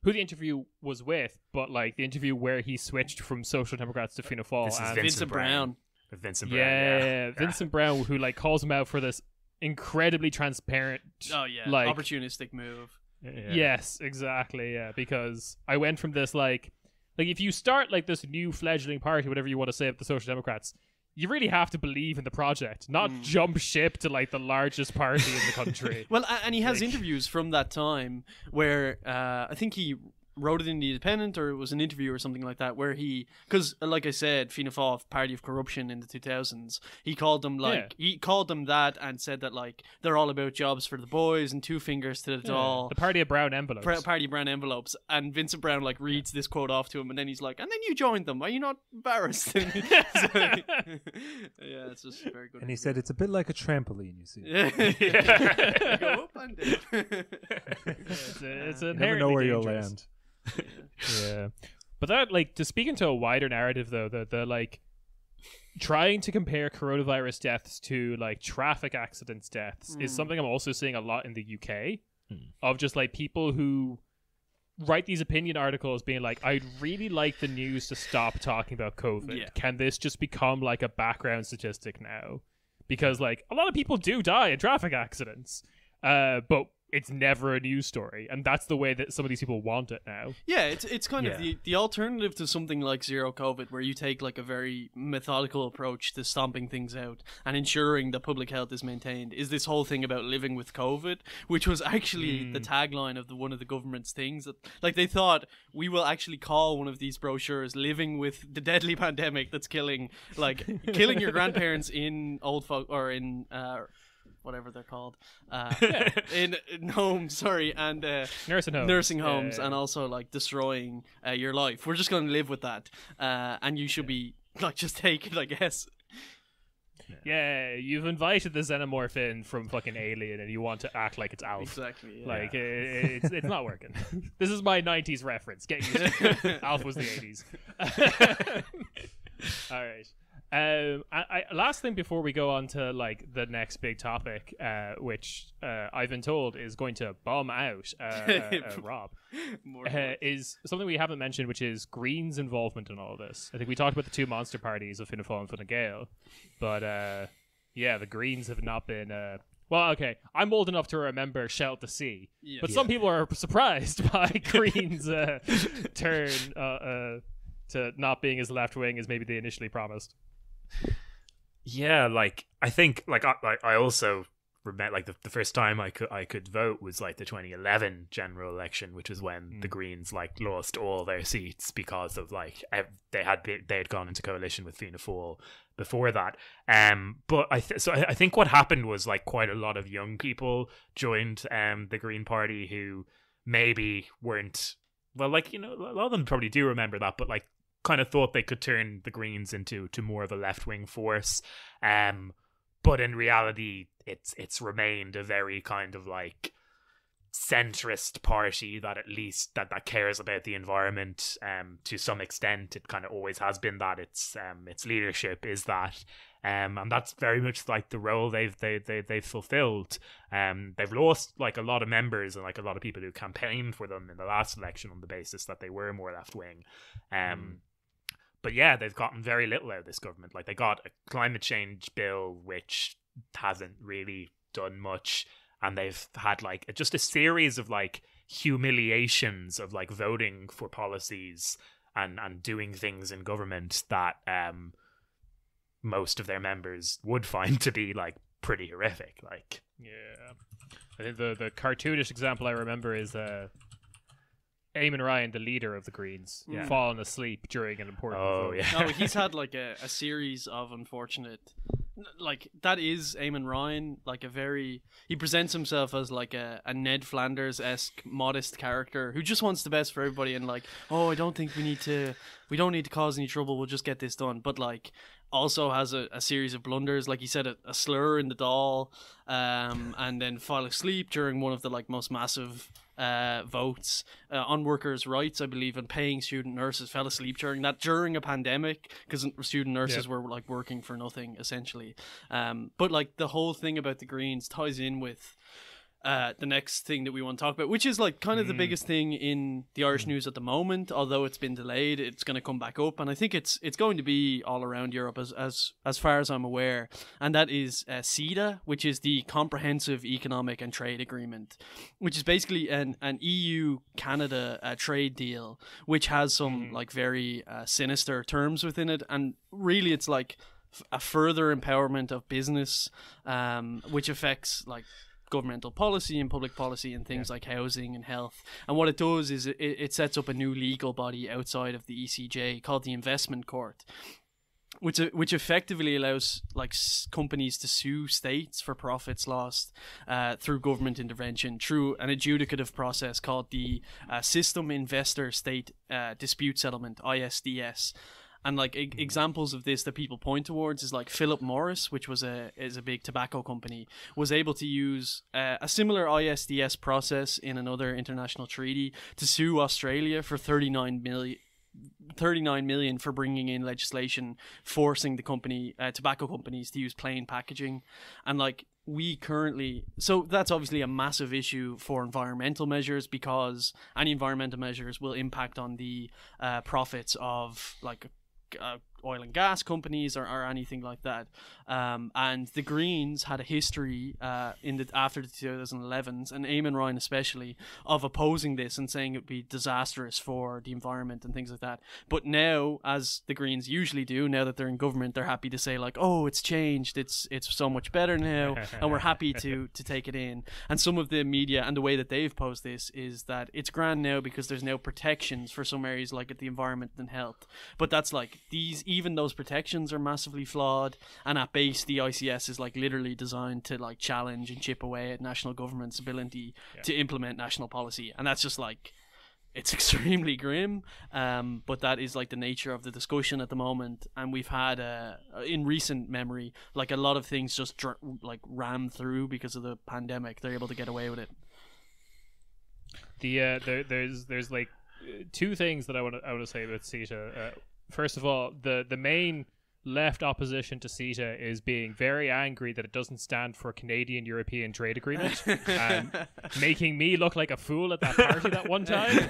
Who the interview was with, but like the interview where he switched from Social Democrats to Fianna Fáil. This is Vincent Brown. Vincent Brown. Yeah, Vincent Brown, who like calls him out for this incredibly transparent. Oh yeah, like, opportunistic move. Yeah. Yes, exactly. Yeah, because I went from this like if you start like this new fledgling party, whatever you want to say of the Social Democrats, you really have to believe in the project, not jump ship to like the largest party in the country. Well, and he has interviews from that time where I think he wrote it in the Independent, or it was an interview or something like that, where because like I said, Fianna Fáil, party of corruption in the 2000s, he called them he called them that and said that like they're all about jobs for the boys and two fingers to the doll. The party of brown envelopes. Party of brown envelopes. And Vincent Brown like reads this quote off to him, and then he's like, and then you joined them. Are you not embarrassed? Yeah, it's just very good. And he said it's a bit like a trampoline, you see. Yeah. Go up and down. It's you never know where dangerous. You'll land. Yeah, but that like to speak into a wider narrative though, the like trying to compare coronavirus deaths to like traffic accidents deaths is something I'm also seeing a lot in the UK of just like people who write these opinion articles being like, I'd really like the news to stop talking about COVID. Yeah. Can this just become like a background statistic now? Because like a lot of people do die in traffic accidents, but it's never a news story, and that's the way that some of these people want it now. Yeah, it's kind of the alternative to something like zero COVID, where you take like a very methodical approach to stomping things out and ensuring that public health is maintained. Is this whole thing about living with COVID, which was actually the tagline of one of the government's things that like they thought we will actually call one of these brochures "Living with the Deadly Pandemic" that's killing your grandparents in old folk or in whatever they're called, in homes, and nursing homes, and also like destroying your life. We're just going to live with that, and you should be like just take it, I guess. Yeah, you've invited the xenomorph in from fucking Alien, and you want to act like it's Alf. Exactly. Yeah. Like it's not working. This is my '90s reference. Get used to it. Alf was the '80s. All right. I last thing before we go on to like the next big topic, which I've been told is going to bomb out Rob, is something we haven't mentioned, which is Green's involvement in all of this. I think we talked about the two monster parties of Fianna Fáil and Fine Gael, but the Greens have not been. Well, okay, I'm old enough to remember Shout the Sea, but some people are surprised by Green's turn to not being as left wing as maybe they initially promised. Yeah, like I think like I also remember like the first time I could vote was like the 2011 general election, which was when the Greens like lost all their seats because of like they had gone into coalition with Fianna Fáil before that. But I think what happened was like quite a lot of young people joined the Green Party who maybe weren't, well, like, you know, a lot of them probably do remember that, but like kind of thought they could turn the Greens into more of a left-wing force, but in reality it's remained a very kind of like centrist party that at least that cares about the environment to some extent. It kind of always has been that. Its leadership is that, and that's very much like the role they've fulfilled. They've lost like a lot of members and like a lot of people who campaigned for them in the last election on the basis that they were more left-wing. But yeah, they've gotten very little out of this government. Like, they got a climate change bill, which hasn't really done much. And they've had like just a series of like humiliations of like voting for policies and doing things in government that most of their members would find to be like pretty horrific. Like, yeah, I think the cartoonish example I remember is Eamon Ryan, the leader of the Greens, falling asleep during an important vote. Yeah. No, he's had like a series of unfortunate, like, that is Eamon Ryan, like he presents himself as like a Ned Flanders-esque modest character who just wants the best for everybody, and like, oh, I don't think we don't need to cause any trouble, we'll just get this done. But like, also has a series of blunders, like he said a slur in the Dáil, and then fell asleep during one of the like most massive votes on workers' rights, I believe, and paying student nurses, fell asleep during a pandemic, because student nurses were like working for nothing essentially. But like, the whole thing about the Greens ties in with the next thing that we want to talk about, which is like kind of the biggest thing in the Irish news at the moment. Although it's been delayed, it's going to come back up, and I think it's going to be all around Europe as far as I'm aware. And that is CETA, which is the Comprehensive Economic and Trade Agreement, which is basically an EU-Canada trade deal, which has some like very sinister terms within it, and really it's like a further empowerment of business, which affects like governmental policy and public policy and things like housing and health. And what it does is it sets up a new legal body outside of the ECJ called the Investment Court, which effectively allows like companies to sue states for profits lost through government intervention through an adjudicative process called the System Investor State Dispute Settlement, ISDS. And like examples of this that people point towards is like Philip Morris, which is a big tobacco company, was able to use a similar ISDS process in another international treaty to sue Australia for 39 million for bringing in legislation forcing the tobacco companies to use plain packaging. And like, so that's obviously a massive issue for environmental measures, because any environmental measures will impact on the profits of like oil and gas companies or anything like that. And the Greens had a history after the 2011s, and Eamon Ryan especially, of opposing this and saying it would be disastrous for the environment and things like that. But now, as the Greens usually do, now that they're in government, they're happy to say like, oh, it's changed, it's so much better now, and we're happy to take it in. And some of the media and the way that they've posed this is that it's grand now because there's now protections for some areas like the environment and health. But that's like, even those protections are massively flawed, and at base the ICS is like literally designed to like challenge and chip away at national government's ability to implement national policy. And that's just like, it's extremely grim, but that is like the nature of the discussion at the moment. And we've had in recent memory like a lot of things just like rammed through because of the pandemic. They're able to get away with it. There's like two things that I want to say about CETA. First of all, the main left opposition to CETA is being very angry that it doesn't stand for Canadian-European Trade Agreement, and making me look like a fool at that party that one time.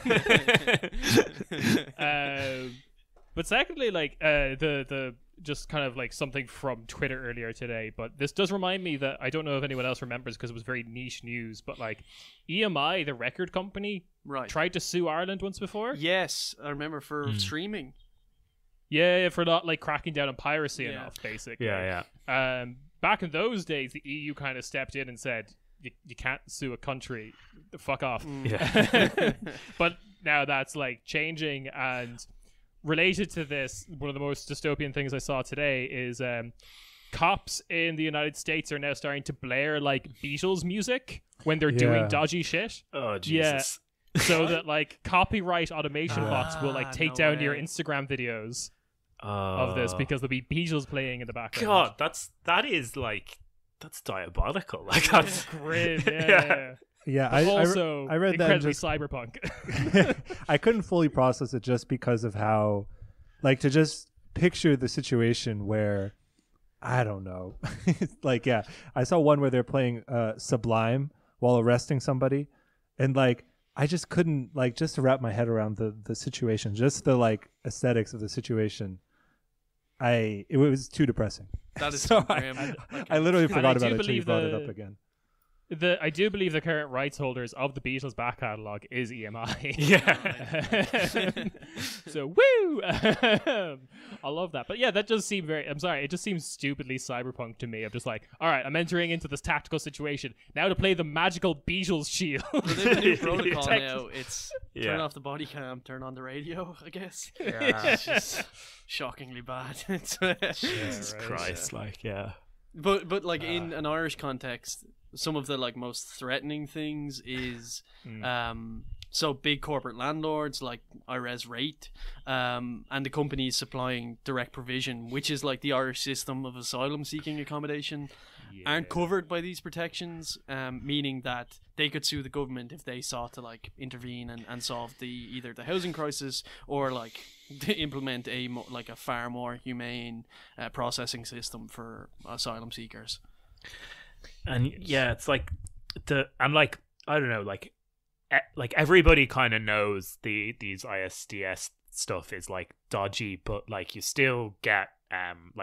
But secondly, like the just kind of like something from Twitter earlier today, but this does remind me that I don't know if anyone else remembers because it was very niche news, but like EMI, the record company, tried to sue Ireland once before. Yes, I remember, for streaming. Yeah, for not like cracking down on piracy enough, basically. Yeah. Back in those days, the EU kind of stepped in and said, you can't sue a country. Fuck off. Yeah. But now that's like changing. And related to this, one of the most dystopian things I saw today is cops in the United States are now starting to blare like Beatles music when they're doing dodgy shit. Oh, Jesus. Yeah. So that like copyright automation bots will like take down your Instagram videos of this because there'll be Beatles playing in the background. God, that's diabolical. Like, that's grim. Yeah, I read that. Incredibly cyberpunk. I couldn't fully process it just because of how, like, to just picture the situation where, I don't know, like, I saw one where they're playing Sublime while arresting somebody, and like I just couldn't just to wrap my head around the situation, just the aesthetics of the situation. It was too depressing. That is so grim. I literally forgot about it until you believe brought it up again. I do believe the current rights holders of the Beatles back catalogue is EMI. Yeah. So woo! I love that. But yeah, that does seem very. I'm sorry, it just seems stupidly cyberpunk to me. I'm just like, all right, I'm entering into this tactical situation now to play the magical Beatles shield. They have a new protocol Text- now. It's turn off the body cam, turn on the radio. I guess. Yeah. It's just shockingly bad. Jesus Christ, But like in an Irish context, some of the most threatening things is so big corporate landlords like IRES Rate and the companies supplying direct provision, which is like the Irish system of asylum seeking accommodation, aren't covered by these protections, meaning that they could sue the government if they sought to intervene and solve either the housing crisis or to implement a far more humane processing system for asylum seekers. And it's I don't know, everybody kind of knows these ISDS stuff is dodgy, but you still get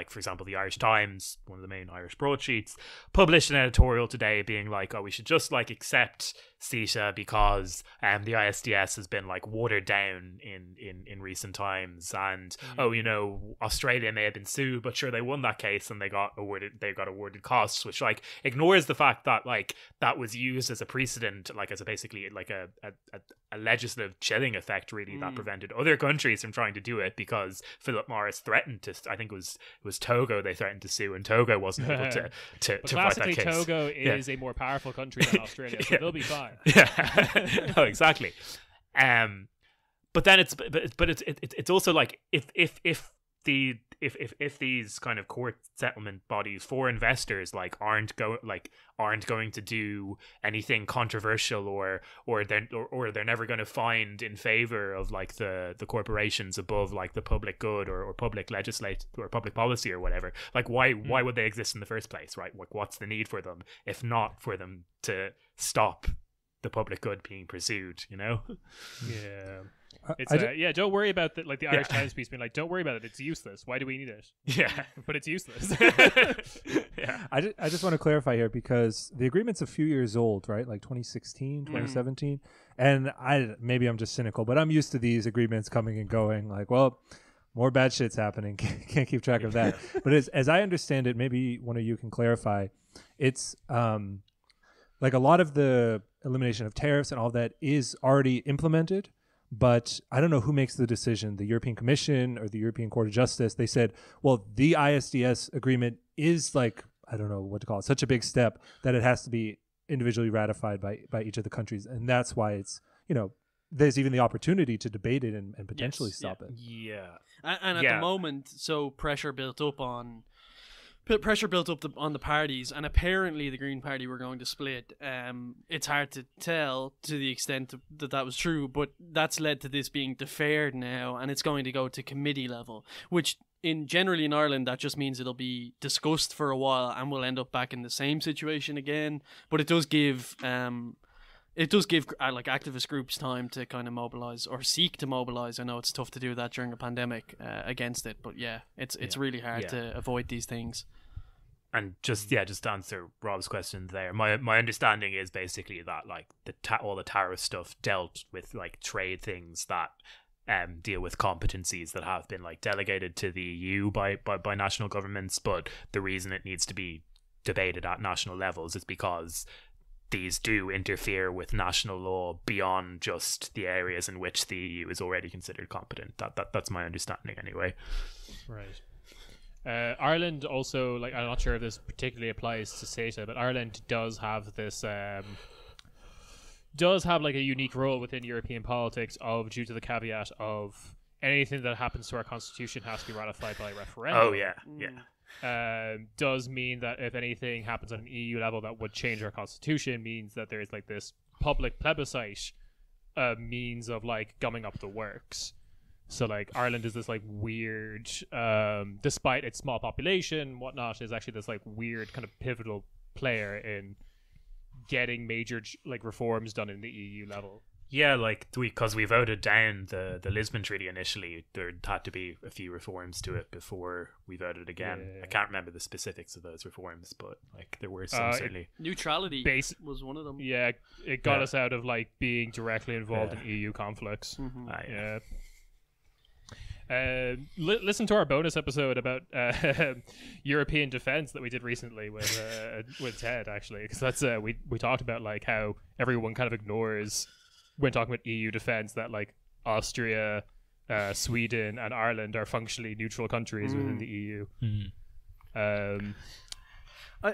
for example, the Irish Times, one of the main Irish broadsheets, published an editorial today being oh, we should just accept CETA because the ISDS has been watered down in recent times, and Australia may have been sued, but sure, they won that case and they got awarded costs, which ignores the fact that that was used as a precedent, as a basically a legislative chilling effect, really, that prevented other countries from trying to do it, because Philip Morris threatened to, I think it was Togo they threatened to sue, and Togo wasn't able to fight that case. Togo is a more powerful country than Australia, so they'll be fine. Yeah. No, exactly. But then it's also if these kind of court settlement bodies for investors aren't going to do anything controversial, or they're never going to find in favor of the corporations above the public good or public legislate or public policy or whatever, why would they exist in the first place, right? What's the need for them if not for them to stop the public good being pursued, Yeah. It's don't worry about the Irish Times piece being don't worry about it, it's useless. Why do we need it? Yeah. But it's useless. Yeah. I just want to clarify here, because the agreement's a few years old, right? 2016, 2017. And maybe I'm just cynical, but I'm used to these agreements coming and going well, more bad shit's happening. Can't keep track of that. But as I understand it, maybe one of you can clarify, it's a lot of the elimination of tariffs and all that is already implemented, but I don't know who makes the decision, the European Commission or the European Court of Justice. They said, well, the ISDS agreement is I don't know what to call it, such a big step that it has to be individually ratified by each of the countries. And that's why it's, there's even the opportunity to debate it and potentially stop it. Yeah. And at the moment, so pressure built up on the parties, and apparently the Green Party were going to split. It's hard to tell to the extent that was true, but that's led to this being deferred now, and it's going to go to committee level, which generally in Ireland that just means it'll be discussed for a while and we'll end up back in the same situation again. But it does give activist groups time to kind of mobilize or seek to mobilize. I know it's tough to do that during a pandemic against it, but it's really hard to avoid these things. And just to answer Rob's question there, my understanding is basically that all the tariff stuff dealt with trade things that deal with competencies that have been delegated to the EU by national governments, but the reason it needs to be debated at national levels is because these do interfere with national law beyond just the areas in which the EU is already considered competent. That's my understanding anyway. Right. Ireland also, I'm not sure if this particularly applies to CETA, but Ireland does have this a unique role within European politics due to the caveat of anything that happens to our constitution has to be ratified by referendum. Oh yeah. Does mean that if anything happens on an EU level that would change our constitution, means that there is this public plebiscite means of gumming up the works. So Ireland is this weird, despite its small population, whatnot, is actually this weird kind of pivotal player in getting major reforms done in the EU level. Yeah, like because we voted down the Lisbon Treaty initially, there had to be a few reforms to it before we voted again. Yeah. I can't remember the specifics of those reforms, but like there were some certainly. Neutrality was one of them. Yeah, it got us out of like being directly involved in EU conflicts. Mm-hmm. Listen to our bonus episode about European defense that we did recently with Ted, actually, because that's we talked about like how everyone kind of ignores when talking about EU defense that like Austria, Sweden, and Ireland are functionally neutral countries within the EU.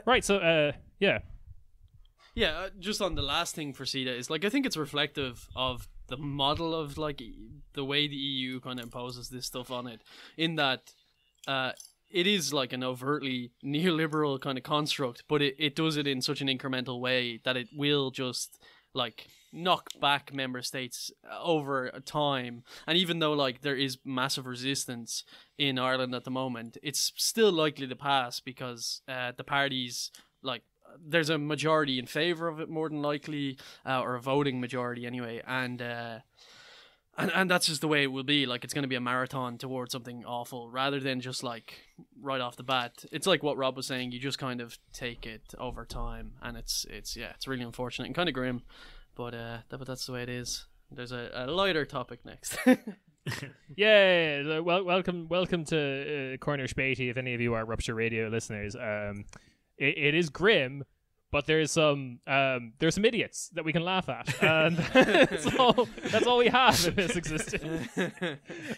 Right. So yeah. Yeah, just on the last thing for CETA is like I think it's reflective of the model of like the way the EU kind of imposes this stuff on it, in that it is like an overtly neoliberal kind of construct, but it does it in such an incremental way that it will just like knock back member states over time. And even though like there is massive resistance in Ireland at the moment, it's still likely to pass because the parties like there's a majority in favor of it more than likely, or a voting majority anyway, and that's just the way it will be. Like it's going to be a marathon towards something awful rather than just like right off the bat. It's like what Rob was saying, you just kind of take it over time, and it's really unfortunate and kind of grim, but that's the way it is. There's a lighter topic next. Yeah, well, welcome to Corner Späti. If any of you are Rupture Radio listeners, it is grim, but there's some idiots that we can laugh at, and that's all we have in this existence.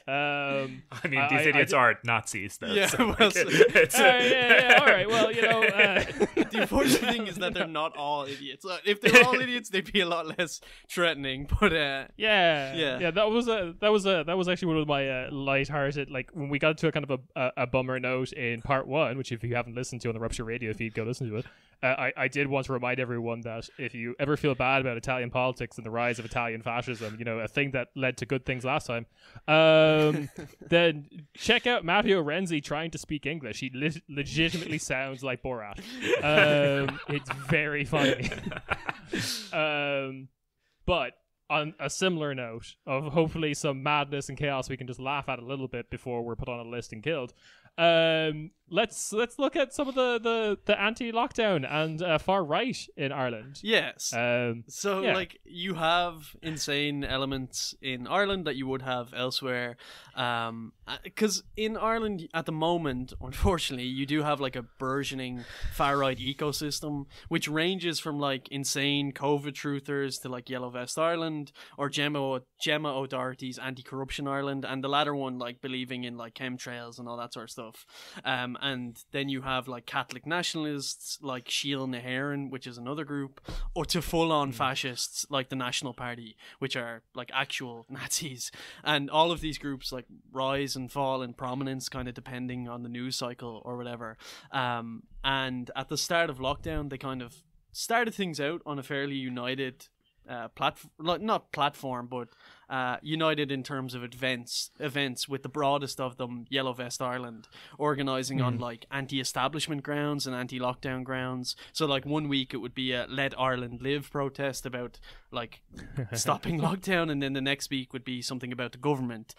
I mean, these idiots are Nazis, though. Yeah, so well, yeah. All right. Well, the unfortunate thing is that they're not all idiots. If they were all idiots, they'd be a lot less threatening. But yeah. That was actually one of my light-hearted, like when we got to a kind of a bummer note in part 1, which if you haven't listened to on the Rupture Radio feed, go listen to it. I did want to remind everyone that if you ever feel bad about Italian politics and the rise of Italian fascism, a thing that led to good things last time, then check out Matteo Renzi trying to speak English. He legitimately sounds like Borat. It's very funny. But on a similar note of hopefully some madness and chaos we can just laugh at a little bit before we're put on a list and killed, let's look at some of the anti-lockdown and far right in Ireland. Yes. Like you have insane elements in Ireland that you would have elsewhere, because in Ireland at the moment, unfortunately, you do have like a burgeoning far right ecosystem, which ranges from like insane COVID truthers to like Yellow Vest Ireland or Gemma O'Doherty's Anti-Corruption Ireland, and the latter one like believing in like chemtrails and all that sort of stuff. And then you have like Catholic nationalists like Síl na hÉireann, which is another group, or to full-on fascists like the National Party, which are like actual Nazis. And all of these groups like rise and fall in prominence kind of depending on the news cycle or whatever. And at the start of lockdown, they kind of started things out on a fairly united united in terms of events with the broadest of them, Yellow Vest Ireland, organising on like anti-establishment grounds and anti-lockdown grounds. So like one week it would be a Let Ireland Live protest about like stopping lockdown, and then the next week would be something about the government.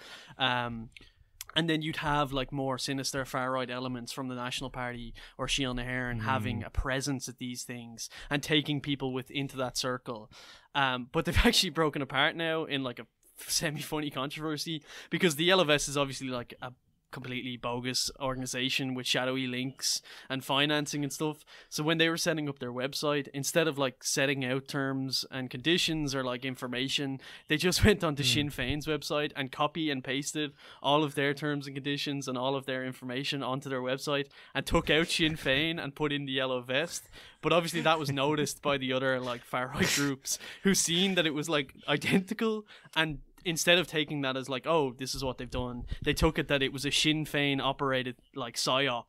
And then you'd have like more sinister far-right elements from the National Party or Síl na hÉireann having a presence at these things and taking people into that circle. But they've actually broken apart now in like a semi-funny controversy, because the Yellow Vest is obviously like a completely bogus organization with shadowy links and financing and stuff. So when they were setting up their website, instead of like setting out terms and conditions or like information, they just went onto Sinn Féin's website and copy and pasted all of their terms and conditions and all of their information onto their website and took out Sinn Féin and put in the Yellow Vest. But obviously that was noticed by the other like far right groups who seen that it was like identical, and instead of taking that as like, oh, this is what they've done, they took it that it was a Sinn Féin operated like psyop,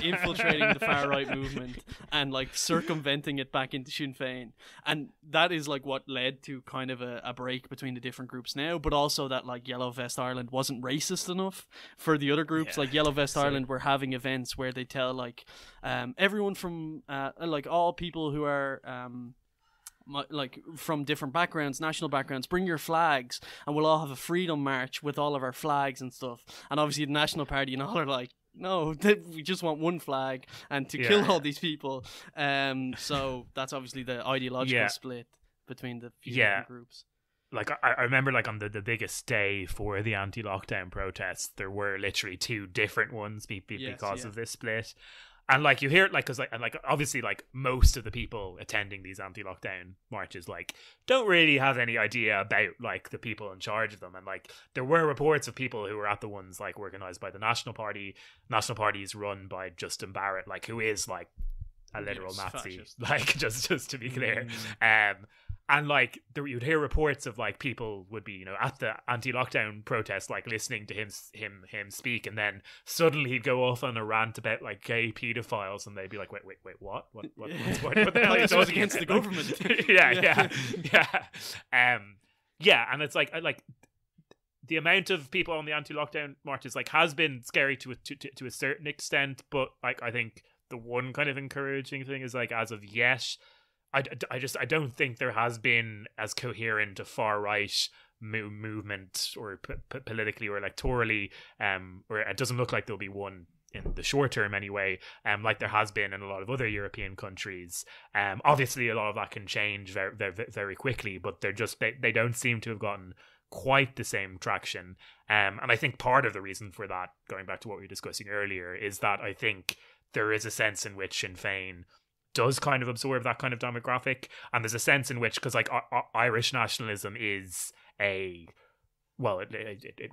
infiltrating the far right movement and like circumventing it back into Sinn Féin. And that is like what led to kind of a break between the different groups now, but also that like Yellow Vest Ireland wasn't racist enough for the other groups. Like Yellow Vest Ireland were having events where they tell like everyone from like all people who are like from different backgrounds, national backgrounds, bring your flags, and we'll all have a freedom march with all of our flags and stuff. And obviously the National Party and all are like, no, we just want one flag and to kill all these people. So that's obviously the ideological split between the few different groups. Like I remember, like on the biggest day for the anti-lockdown protests, there were literally two different ones because of this split. And like you hear it, like, because like obviously like most of the people attending these anti-lockdown marches like don't really have any idea about like the people in charge of them. And like there were reports of people who were at the ones like organized by the National Party. National Party is run by Justin Barrett, like who is like a literal Nazi, fascist. like just to be clear. And like you'd hear reports of like people would be, you know, at the anti-lockdown protest, like listening to him speak, and then suddenly he'd go off on a rant about like gay pedophiles, and they'd be like, wait, what the hell are you talking against the government? yeah. And it's like the amount of people on the anti-lockdown marches like has been scary to a certain extent, but like I think the one kind of encouraging thing is like as of yet, I don't think there has been as coherent a far right movement or politically or electorally, or it doesn't look like there'll be one in the short term anyway, like there has been in a lot of other European countries. Obviously a lot of that can change very, very, very quickly, but they don't seem to have gotten quite the same traction. And I think part of the reason for that, going back to what we were discussing earlier, is that I think there is a sense in which Sinn Féin does kind of absorb that kind of demographic, and there's a sense in which, because like Irish nationalism is it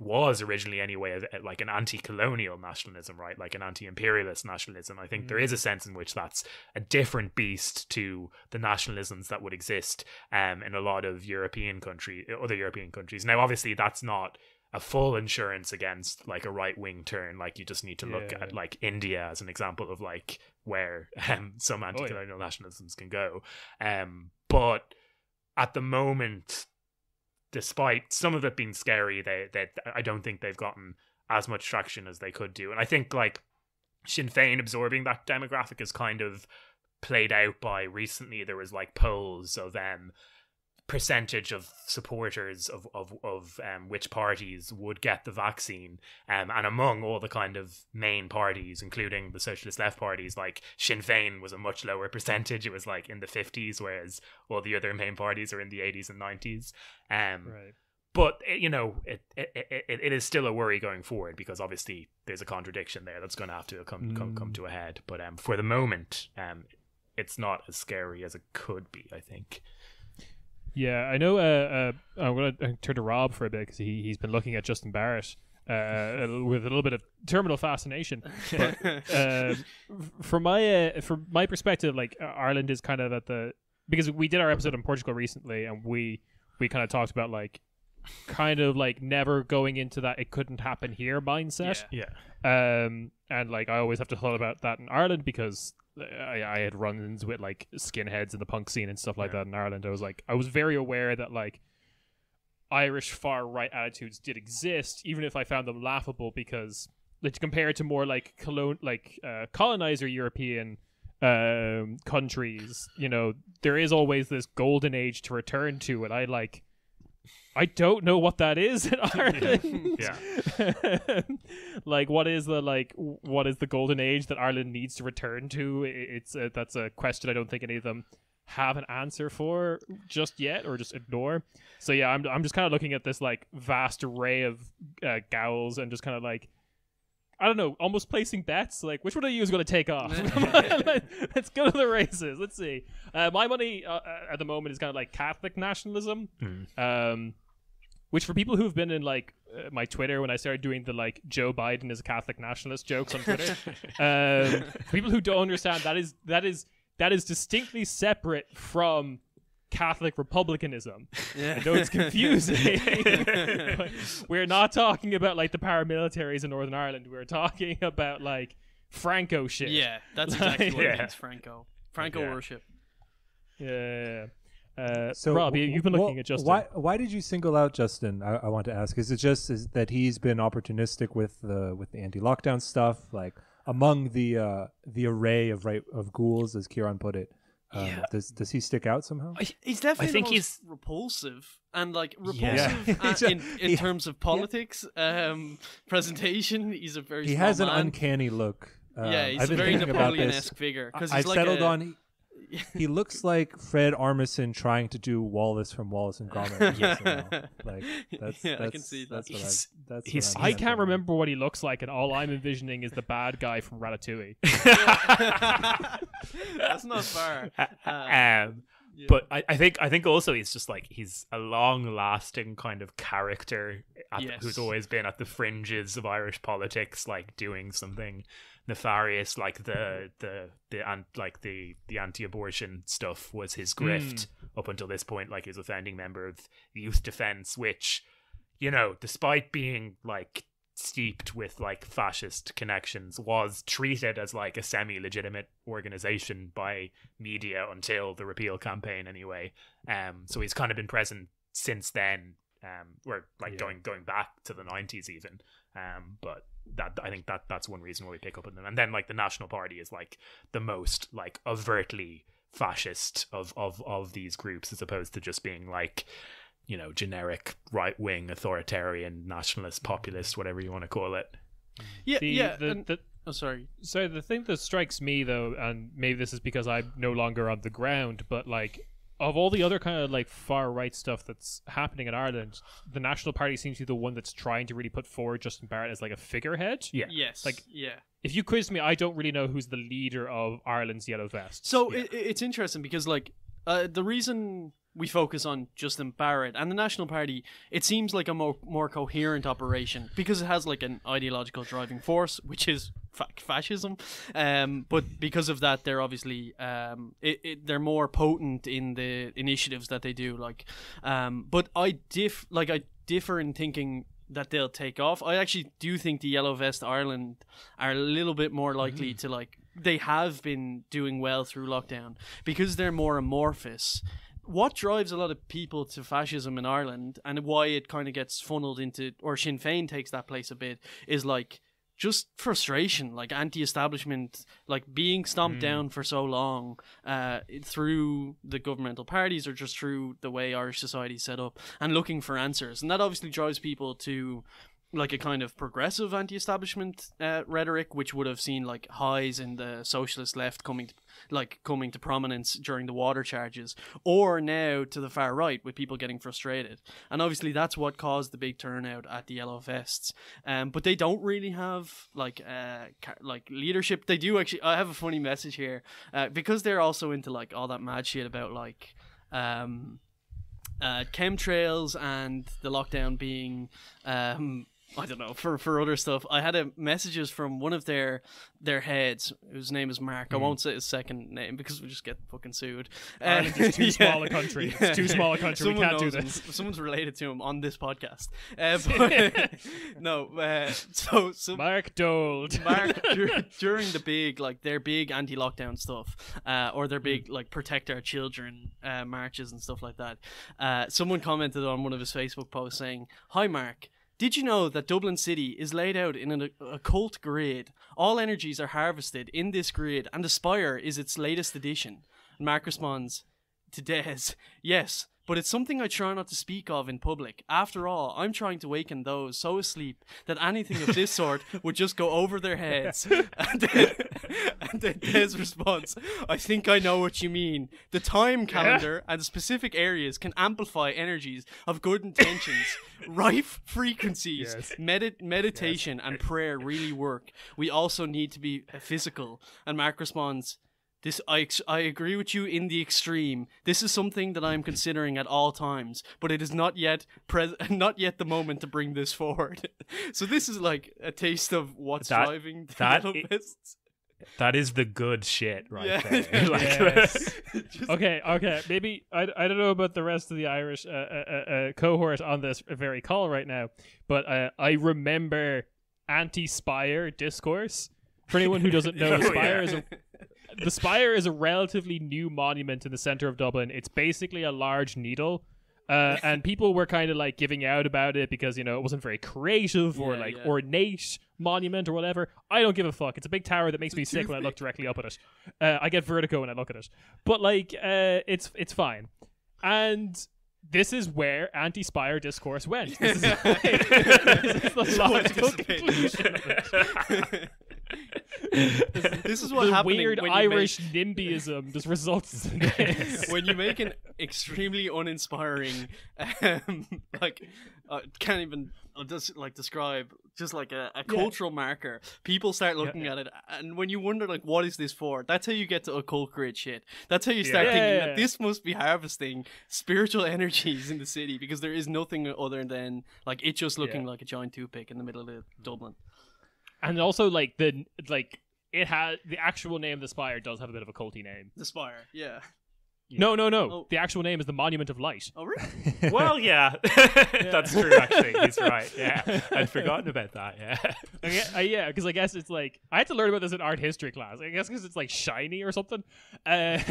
was originally anyway like an anti-colonial nationalism, right? Like an anti-imperialist nationalism. I think there is a sense in which that's a different beast to the nationalisms that would exist in a lot of other European countries. Now, obviously, that's not a full insurance against like a right-wing turn. Like you just need to look at like India as an example of like where some anti-colonial nationalisms can go. But at the moment, despite some of it being scary, they I don't think they've gotten as much traction as they could do. And I think like Sinn Féin absorbing that demographic is kind of played out by recently there was like polls of percentage of supporters of which parties would get the vaccine, and among all the kind of main parties, including the socialist left parties, like Sinn Féin was a much lower percentage. It was like in the 50s, whereas all the other main parties are in the 80s and 90s. Right. But you know, it is still a worry going forward, because obviously there's a contradiction there that's going to have to come to a head. But for the moment, it's not as scary as it could be, I think. Yeah, I know. I'm going to turn to Rob for a bit, because he's been looking at Justin Barrett with a little bit of terminal fascination. But, from my perspective, like Ireland is kind of at because we did our episode on Portugal recently, and we kind of talked about like kind of like never going into that it couldn't happen here mindset. Yeah. And like I always have to thought about that in Ireland, because I had run-ins with like skinheads in the punk scene and stuff like that in Ireland. I was very aware that like Irish far right attitudes did exist, even if I found them laughable, because like compared to more like colonizer European countries, you know, there is always this golden age to return to, and I don't know what that is in Ireland. Yeah. Like, what is the golden age that Ireland needs to return to? That's a question I don't think any of them have an answer for just yet, or just ignore. So yeah, I'm just kind of looking at this like vast array of gowls, and just kind of like, I don't know, almost placing bets. Like, which one of you is going to take off? Let's go to the races. Let's see. My money at the moment is kind of like Catholic nationalism. Which, for people who've been in like my Twitter when I started doing the like Joe Biden is a Catholic nationalist jokes on Twitter, for people who don't understand, that is distinctly separate from Catholic republicanism. I know it's confusing. But we're not talking about like the paramilitaries in Northern Ireland. We're talking about like Franco shit. Yeah, that's exactly what it is. Franco worship. Yeah. So Rob, you've been looking at Justin. Why did you single out Justin? I want to ask. Is it that he's been opportunistic with the anti-lockdown stuff, like among the array of ghouls, as Kieran put it? Does he stick out somehow? He's definitely I think he's repulsive and in terms of politics, presentation. He's a very he small has an man. uncanny look. He's I've a been very thinking about Napoleon-esque this. figure because I've he's settled on. He looks like Fred Armisen trying to do Wallace from Wallace and Gromit. Like that's I can see that. I can't remember what he looks like, and all I'm envisioning is the bad guy from Ratatouille. That's not far. But I think also he's just like he's a long-lasting kind of character who's always been at the fringes of Irish politics, like doing something nefarious, like the anti-abortion stuff was his grift up until this point. Like he was a founding member of the Youth Defence, which, you know, despite being like steeped with like fascist connections, was treated as like a semi-legitimate organization by media until the repeal campaign anyway. So he's kind of been present since then, or like going back to the 90s even. But that I think that's one reason why we pick up on them. And then like the National Party is like the most like overtly fascist of these groups, as opposed to just being like, you know, generic right-wing authoritarian nationalist populist, whatever you want to call it. Sorry. So the thing that strikes me though, and maybe this is because I'm no longer on the ground, but like of all the other kind of like far right stuff that's happening in Ireland, the National Party seems to be the one that's trying to really put forward Justin Barrett as like a figurehead. Yeah. Yes. Like, yeah. If you quiz me, I don't really know who's the leader of Ireland's Yellow Vests. So it's interesting because like the reason we focus on Justin Barrett and the National Party, it seems like a more coherent operation because it has like an ideological driving force, which is fascism. But because of that, they're obviously they're more potent in the initiatives that they do. Like, but I differ in thinking that they'll take off. I actually do think the Yellow Vest Ireland are a little bit more likely to like. They have been doing well through lockdown because they're more amorphous. What drives a lot of people to fascism in Ireland and why it kind of gets funneled into, or Sinn Féin takes that place a bit, is like just frustration, like anti-establishment, like being stomped down for so long through the governmental parties or just through the way Irish society is set up, and looking for answers. And that obviously drives people to like a kind of progressive anti-establishment rhetoric, which would have seen like highs in the socialist left coming to prominence during the water charges, or now to the far right with people getting frustrated. And obviously that's what caused the big turnout at the Yellow Vests. But they don't really have like leadership. They do actually. I have a funny message here because they're also into like all that mad shit about like chemtrails and the lockdown being I don't know, for other stuff. I had messages from one of their heads, whose name is Mark. I won't say his second name because we'll just get fucking sued. Ireland is too small a country. It's too small a country. We can't do this. Someone's related to him on this podcast. Mark Dold. Mark, during the big, like their big anti-lockdown stuff, or their big like protect our children marches and stuff like that. Someone commented on one of his Facebook posts saying, "Hi Mark. Did you know that Dublin City is laid out in an occult grid? All energies are harvested in this grid, and the Spire is its latest addition." And Mark responds to Des, "Yes, but it's something I try not to speak of in public. After all, I'm trying to waken those so asleep that anything of this sort would just go over their heads." And then Des responds, "I think I know what you mean. The time calendar and specific areas can amplify energies of good intentions. Rife frequencies, meditation and prayer really work. We also need to be physical." And Mark responds, I agree with you in the extreme. This is something that I am considering at all times, but it is not yet the moment to bring this forward." So this is like a taste of what's driving the Yellow Vests. That is the good shit right there. Yes. Okay. Maybe I don't know about the rest of the Irish cohort on this very call right now, but I remember anti-Spire discourse. For anyone who doesn't know, the Spire is a relatively new monument in the center of Dublin. It's basically a large needle. And people were kind of like giving out about it because, you know, it wasn't very creative or ornate monument or whatever. I don't give a fuck. It's a big tower that makes me sick when I look directly up at it. I get vertigo when I look at it. But like, it's fine. And this is where anti-spire discourse went. This is the logical conclusion of it. This is what the happened. Weird Irish NIMBYism just results in this. When you make an extremely uninspiring, can't even just like describe, just like a cultural marker. People start looking at it, and when you wonder like, what is this for? That's how you get to occult grid shit. That's how you start thinking that this must be harvesting spiritual energies in the city, because there is nothing other than like it just looking like a giant toothpick in the middle of Dublin. And also, like it has the actual name of the spire does have a bit of a culty name. The spire, yeah. No. Oh. The actual name is the Monument of Light. Oh, really? Well, yeah. That's true, actually. He's right. Yeah. I'd forgotten about that, yeah. Yeah, because I guess it's like... I had to learn about this in art history class. I guess because it's like shiny or something. If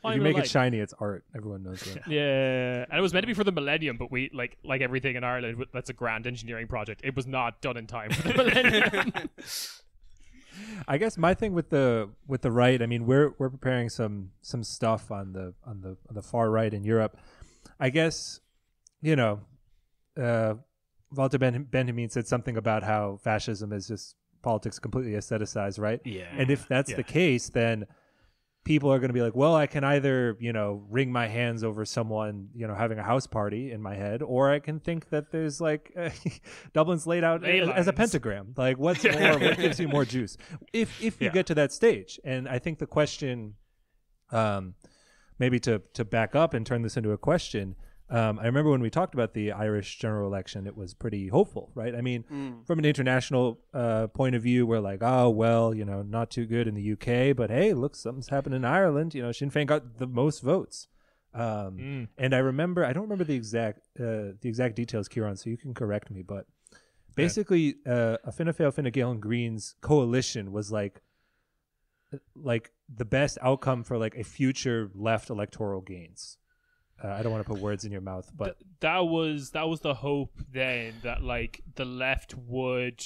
you make it shiny, it's art. Everyone knows that. Yeah. And it was meant to be for the millennium, but we, like everything in Ireland, that's a grand engineering project. It was not done in time for the millennium. I guess my thing with the right, I mean, we're preparing some stuff on the far right in Europe. I guess, Walter Benjamin said something about how fascism is just politics completely aestheticized, right? Yeah. And if that's the case, then people are going to be like, well, I can either, wring my hands over someone, having a house party in my head, or I can think that there's like Dublin's laid out as a pentagram. Like, what's more? What gives you more juice? If you get to that stage, and I think the question, maybe to back up and turn this into a question. I remember when we talked about the Irish general election, it was pretty hopeful, right? I mean, from an international point of view, we're like, oh, well, not too good in the UK, but hey, look, something's happened in Ireland. Sinn Féin got the most votes. And I don't remember the exact details, Kieran, so you can correct me, but basically, a Fine Gael, Fine Gael and Greens coalition was like the best outcome for like a future left electoral gains. I don't want to put words in your mouth, but that was the hope then, that like the left would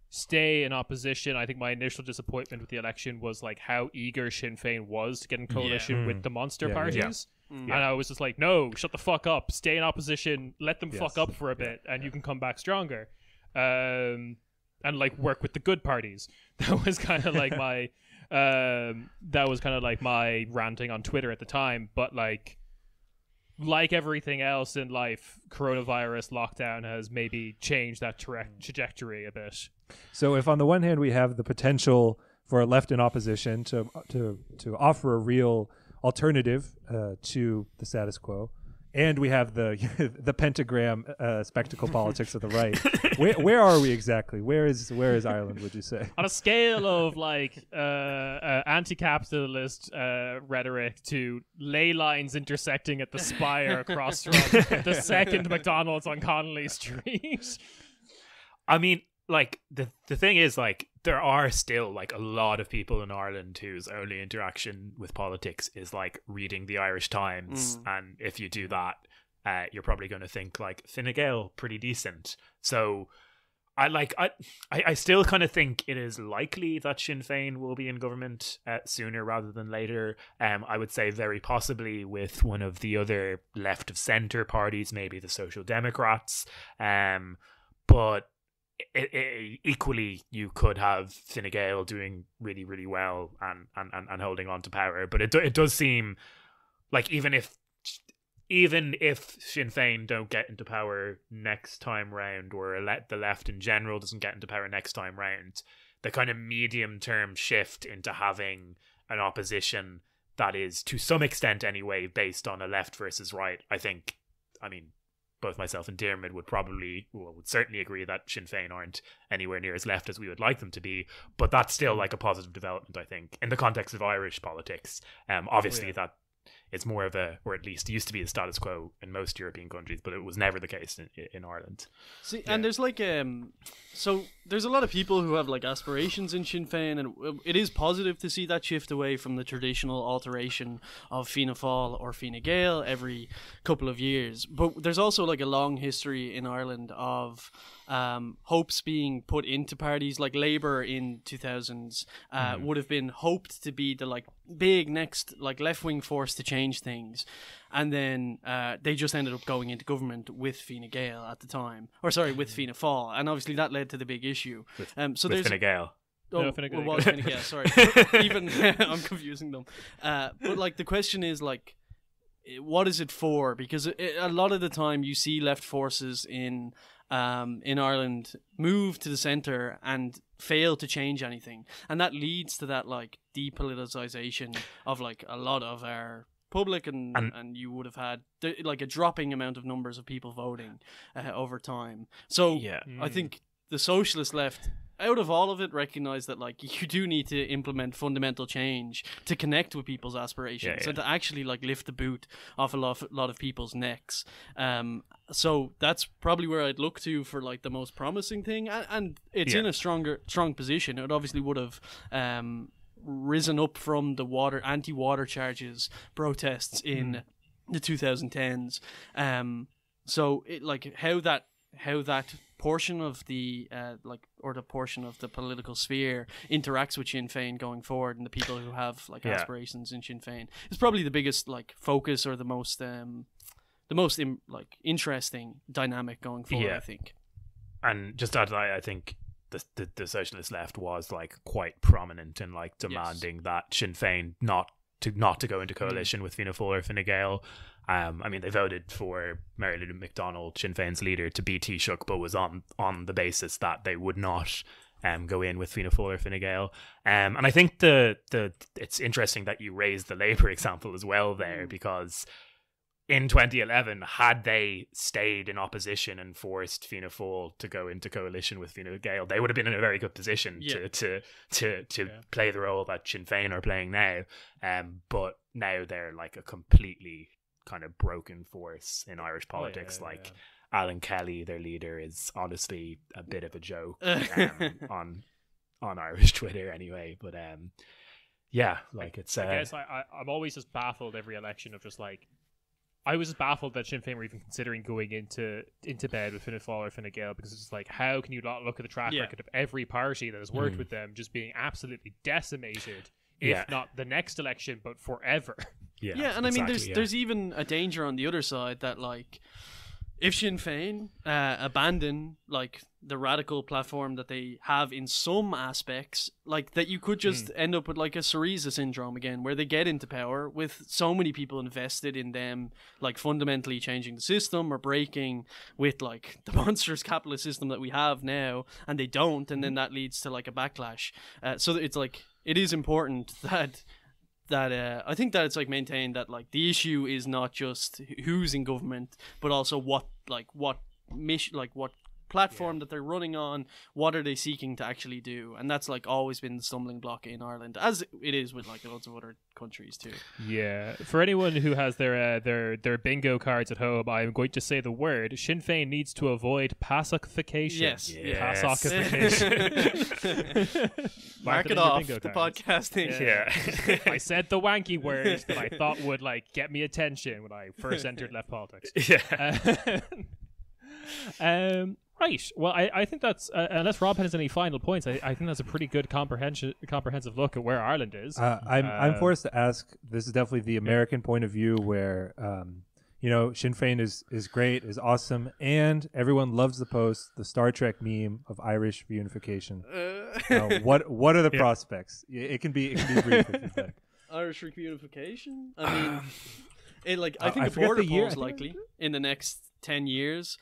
stay in opposition. I think my initial disappointment with the election was like how eager Sinn Féin was to get in coalition with the monster parties. And I was just like, no, shut the fuck up, stay in opposition, let them fuck up for a bit, and you can come back stronger, and like work with the good parties. That was kind of like my ranting on Twitter at the time. But like everything else in life, coronavirus lockdown has maybe changed that trajectory a bit. So if on the one hand we have the potential for a left in opposition to offer a real alternative to the status quo, and we have the pentagram spectacle politics of the right, where are we exactly? Where is Ireland, would you say? On a scale of anti-capitalist rhetoric to ley lines intersecting at the spire across from the second McDonald's on Connolly Street. I mean, the thing is, there are still a lot of people in Ireland whose only interaction with politics is reading the Irish Times, and if you do that, you're probably going to think Fine Gael pretty decent. So I still kind of think it is likely that Sinn Féin will be in government sooner rather than later. I would say very possibly with one of the other left of centre parties, maybe the Social Democrats, but equally you could have Fine Gael doing really, really well and holding on to power. But it does seem like even if Sinn Féin don't get into power next time round, or the left in general doesn't get into power next time round, the kind of medium term shift into having an opposition that is to some extent anyway based on a left versus right, I mean both myself and Diarmuid would certainly agree that Sinn Féin aren't anywhere near as left as we would like them to be, but that's still a positive development, I think, in the context of Irish politics. Obviously that it's more of a, or at least used to be, a status quo in most European countries, but it was never the case in Ireland. See, and there's like so there's a lot of people who have like aspirations in Sinn Féin, and it is positive to see that shift away from the traditional alteration of Fianna Fáil or Fine Gael every couple of years. But there's also like a long history in Ireland of hopes being put into parties. Like Labour in 2000s would have been hoped to be the like big next like left-wing force to change things, and then they just ended up going into government with Fine Gael at the time, or sorry, with Fianna Fáil, and obviously that led to the big issue. So with there's Fine Gael. Oh, No, Fine Gael. well, Fine Gael, sorry. Even I'm confusing them. But like the question is like, what is it for? Because a lot of the time you see left forces in Ireland move to the centre and fail to change anything, and that leads to that like depoliticization of like a lot of our public, and you would have had like a dropping amount of numbers of people voting over time. So I think the socialist left, out of all of it, recognize that like you do need to implement fundamental change to connect with people's aspirations and to actually like lift the boot off a lot of people's necks. So that's probably where I'd look to for like the most promising thing, and it's in a strong position. It obviously would have risen up from the anti-water charges protests in the 2010s. So it like how that portion of the the portion of the political sphere interacts with Sinn Féin going forward, and the people who have like aspirations in Sinn Féin is probably the biggest like focus, or the most interesting dynamic going forward, I think. And just to add to that, I think the socialist left was like quite prominent in like demanding that Sinn Féin not to go into coalition with Fianna Fáil or Fine Gael. I mean, they voted for Mary Lou McDonald, Sinn Féin's leader, to be Taoiseach, but was on the basis that they would not go in with Fianna Fáil or Fine Gael. And I think it's interesting that you raised the Labour example as well there, because in 2011, had they stayed in opposition and forced Fianna Fáil to go into coalition with Fine Gael, they would have been in a very good position to play the role that Sinn Féin are playing now. But now they're like a completely kind of broken force in Irish politics. Alan Kelly, their leader, is honestly a bit of a joke on Irish Twitter anyway. But it's. I guess I'm always just baffled every election of just like. I was just baffled that Sinn Féin were even considering going into bed with Fianna Fáil or Fine Gael, because it's just like, how can you not look at the track record of every party that has worked with them just being absolutely decimated, if not the next election, but forever? And I mean, there's even a danger on the other side that like, if Sinn Féin abandon like the radical platform that they have in some aspects, like that you could just end up with like a Syriza syndrome again, where they get into power with so many people invested in them like fundamentally changing the system or breaking with like the monstrous capitalist system that we have now, and they don't, and then that leads to like a backlash. So it's like, it is important that I think that it's like maintained that like the issue is not just who's in government, but also what mission, like what platform that they're running on, what are they seeking to actually do, and that's like always been the stumbling block in Ireland, as it is with like loads of other countries too. For anyone who has their bingo cards at home, I'm going to say the word Sinn Féin needs to avoid PASOKification. Yes. PASOKification. Mark it off the podcasting. I said the wanky word that I thought would like get me attention when I first entered left politics. Right. Well, I think that's unless Rob has any final points, I think that's a pretty good comprehensive look at where Ireland is. I'm forced to ask. This is definitely the American point of view, where Sinn Féin is great, is awesome, and everyone loves the Star Trek meme of Irish reunification. What are the prospects? It can be brief if you'd like. Irish reunification. I mean, I think a border poll is likely in the next 10 years.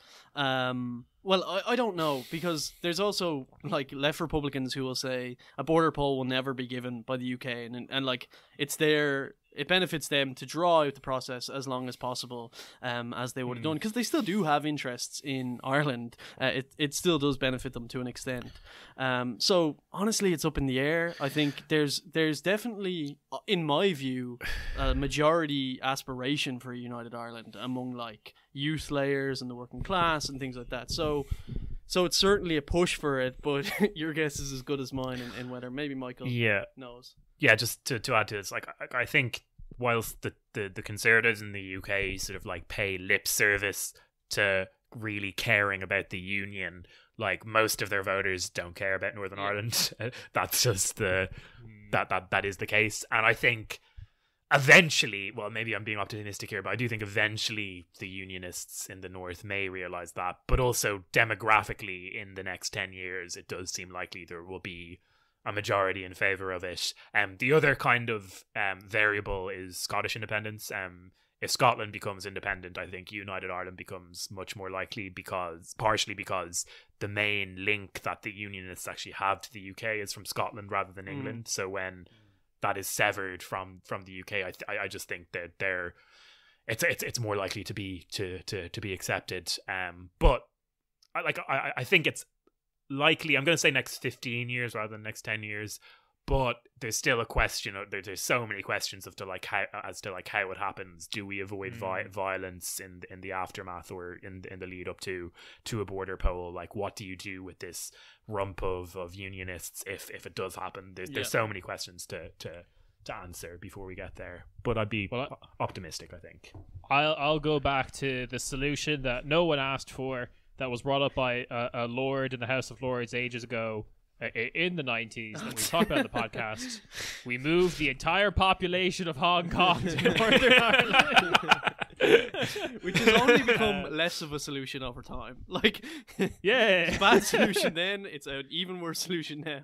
Well, I don't know, because there's also like left Republicans who will say a border poll will never be given by the UK, and like it's their it benefits them to draw out the process as long as possible, as they would have done, because they still do have interests in Ireland. It still does benefit them to an extent. So honestly, it's up in the air. I think there's definitely, in my view, a majority aspiration for a united Ireland among like youth layers and the working class and things like that. So it's certainly a push for it, but your guess is as good as mine in whether maybe Michael knows. Yeah, just to add to this, like I think whilst the Conservatives in the UK sort of like pay lip service to really caring about the union, like most of their voters don't care about Northern Ireland. That's just that is the case. And I think eventually, well, maybe I'm being optimistic here, but I do think eventually the unionists in the north may realise that. But also demographically, in the next 10 years, it does seem likely there will be a majority in favour of it. The other kind of variable is Scottish independence. If Scotland becomes independent, I think United Ireland becomes much more likely, partially because the main link that the unionists actually have to the UK is from Scotland rather than England. So when that is severed from the UK, I just think that it's more likely to be accepted. But I think it's likely, I'm going to say next 15 years rather than next 10 years. But there's still a question. There's so many questions as to how it happens. Do we avoid violence in the aftermath or in the lead up to a border poll? Like, what do you do with this rump of unionists if it does happen? There's so many questions to answer before we get there. But I'd be optimistic, I think. I'll go back to the solution that no one asked for, that was brought up by a lord in the House of Lords ages ago. In the 90s, that we talked about in the podcast. We moved the entire population of Hong Kong to Northern Ireland, which has only become less of a solution over time. Like, it's a bad solution then, it's an even worse solution now.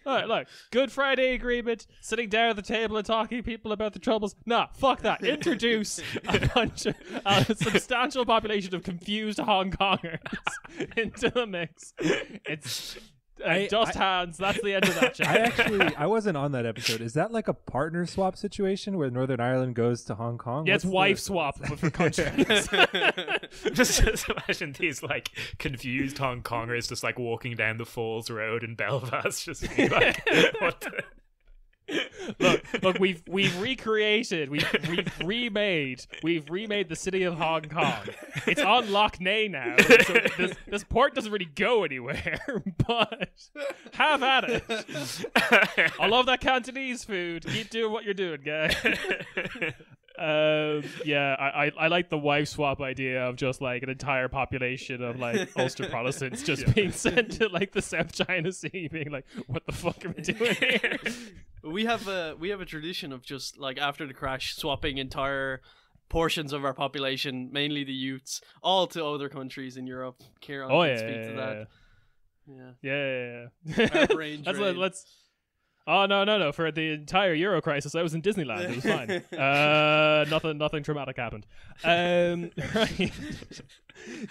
All right, look, Good Friday Agreement, sitting down at the table and talking to people about the troubles. Nah, fuck that. Introduce a substantial population of confused Hong Kongers into the mix. It's dust hands. That's the end of that chat. I wasn't on that episode. Is that like a partner swap situation where Northern Ireland goes to Hong Kong? Yeah, it's wife swap, but for countries. just imagine these like confused Hong Kongers just like walking down the Falls Road in Belfast, just being like, what the... Look, we've recreated, we've remade the city of Hong Kong. It's on Loch Ney now, so this port doesn't really go anywhere. But have at it. I love that Cantonese food. Keep doing what you're doing, guys. I like the wife swap idea of just like an entire population of like Ulster Protestants just being sent to like the South China Sea, being like, what the fuck are we doing here? We have a tradition of just like after the crash swapping entire portions of our population, mainly the youths, all to other countries in Europe. Kieran can speak to that. That's let's. Oh no! For the entire Euro crisis, I was in Disneyland. It was fine. Nothing traumatic happened. Right.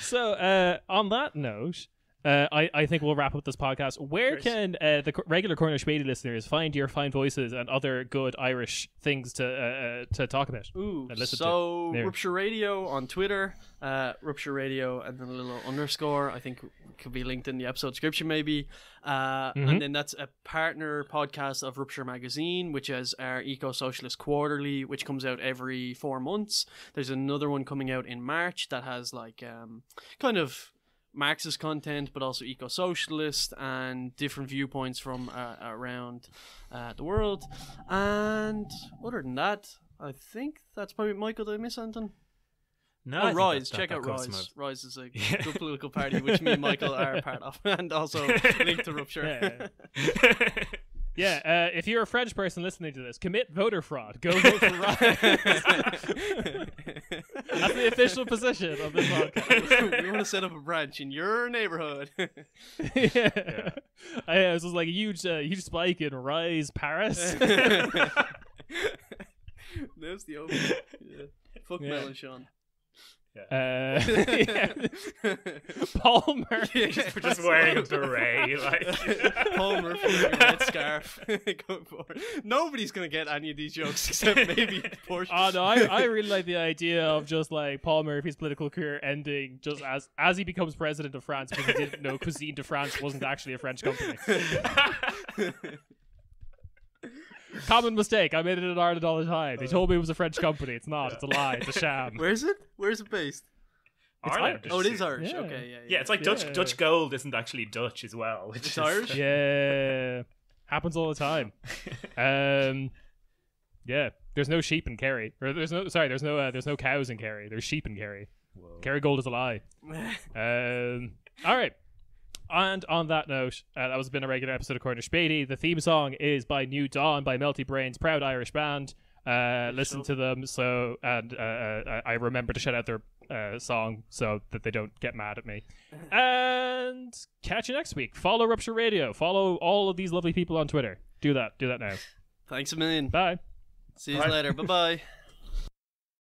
So, on that note, I think we'll wrap up this podcast. Where can the regular Corner Späti listeners find your fine voices and other good Irish things to talk about? Rupture Radio on Twitter, Rupture Radio, and then a little underscore. I think could be linked in the episode description, maybe. And then that's a partner podcast of Rupture Magazine, which is our Eco-Socialist Quarterly, which comes out every 4 months. There's another one coming out in March that has like kind of Marxist content, but also eco-socialist and different viewpoints from around the world. And other than that, I think that's probably... Michael, did I miss anything? No, Rise. Check out Rise. Rise is a good political party, which me and Michael are a part of, and also linked to Rupture. If you're a French person listening to this, commit voter fraud. Go vote for Rise. That's the official position of this podcast. We want to set up a branch in your neighborhood. It was just like a huge spike in Rise Paris. There's the open. Fuck Mélenchon. Paul Murphy just wearing a beret, like Paul Murphy with a red scarf. Going forward. Nobody's gonna get any of these jokes except maybe Porsche. Oh no, I really like the idea of just like Paul Murphy's political career ending just as he becomes president of France because he didn't know Cuisine de France wasn't actually a French company. Common mistake. I made it in Ireland all the time. They told me it was a French company. It's not. It's a lie. It's a sham. Where's it? Where's it based? Irish. Oh, it is Irish. Yeah. Okay, Yeah, it's like Dutch gold isn't actually Dutch as well. It's Irish? Yeah. Happens all the time. Yeah. There's no sheep in Kerry. Or there's no cows in Kerry. There's sheep in Kerry. Whoa. Kerry gold is a lie. All right. And on that note, that has been a regular episode of Corner Späti. The theme song is by New Dawn by Melty Brains, proud Irish band. Listen to them I remember to shout out their song so that they don't get mad at me. And catch you next week. Follow Rupture Radio. Follow all of these lovely people on Twitter. Do that now. Thanks a million. Bye. See you later. Bye-bye.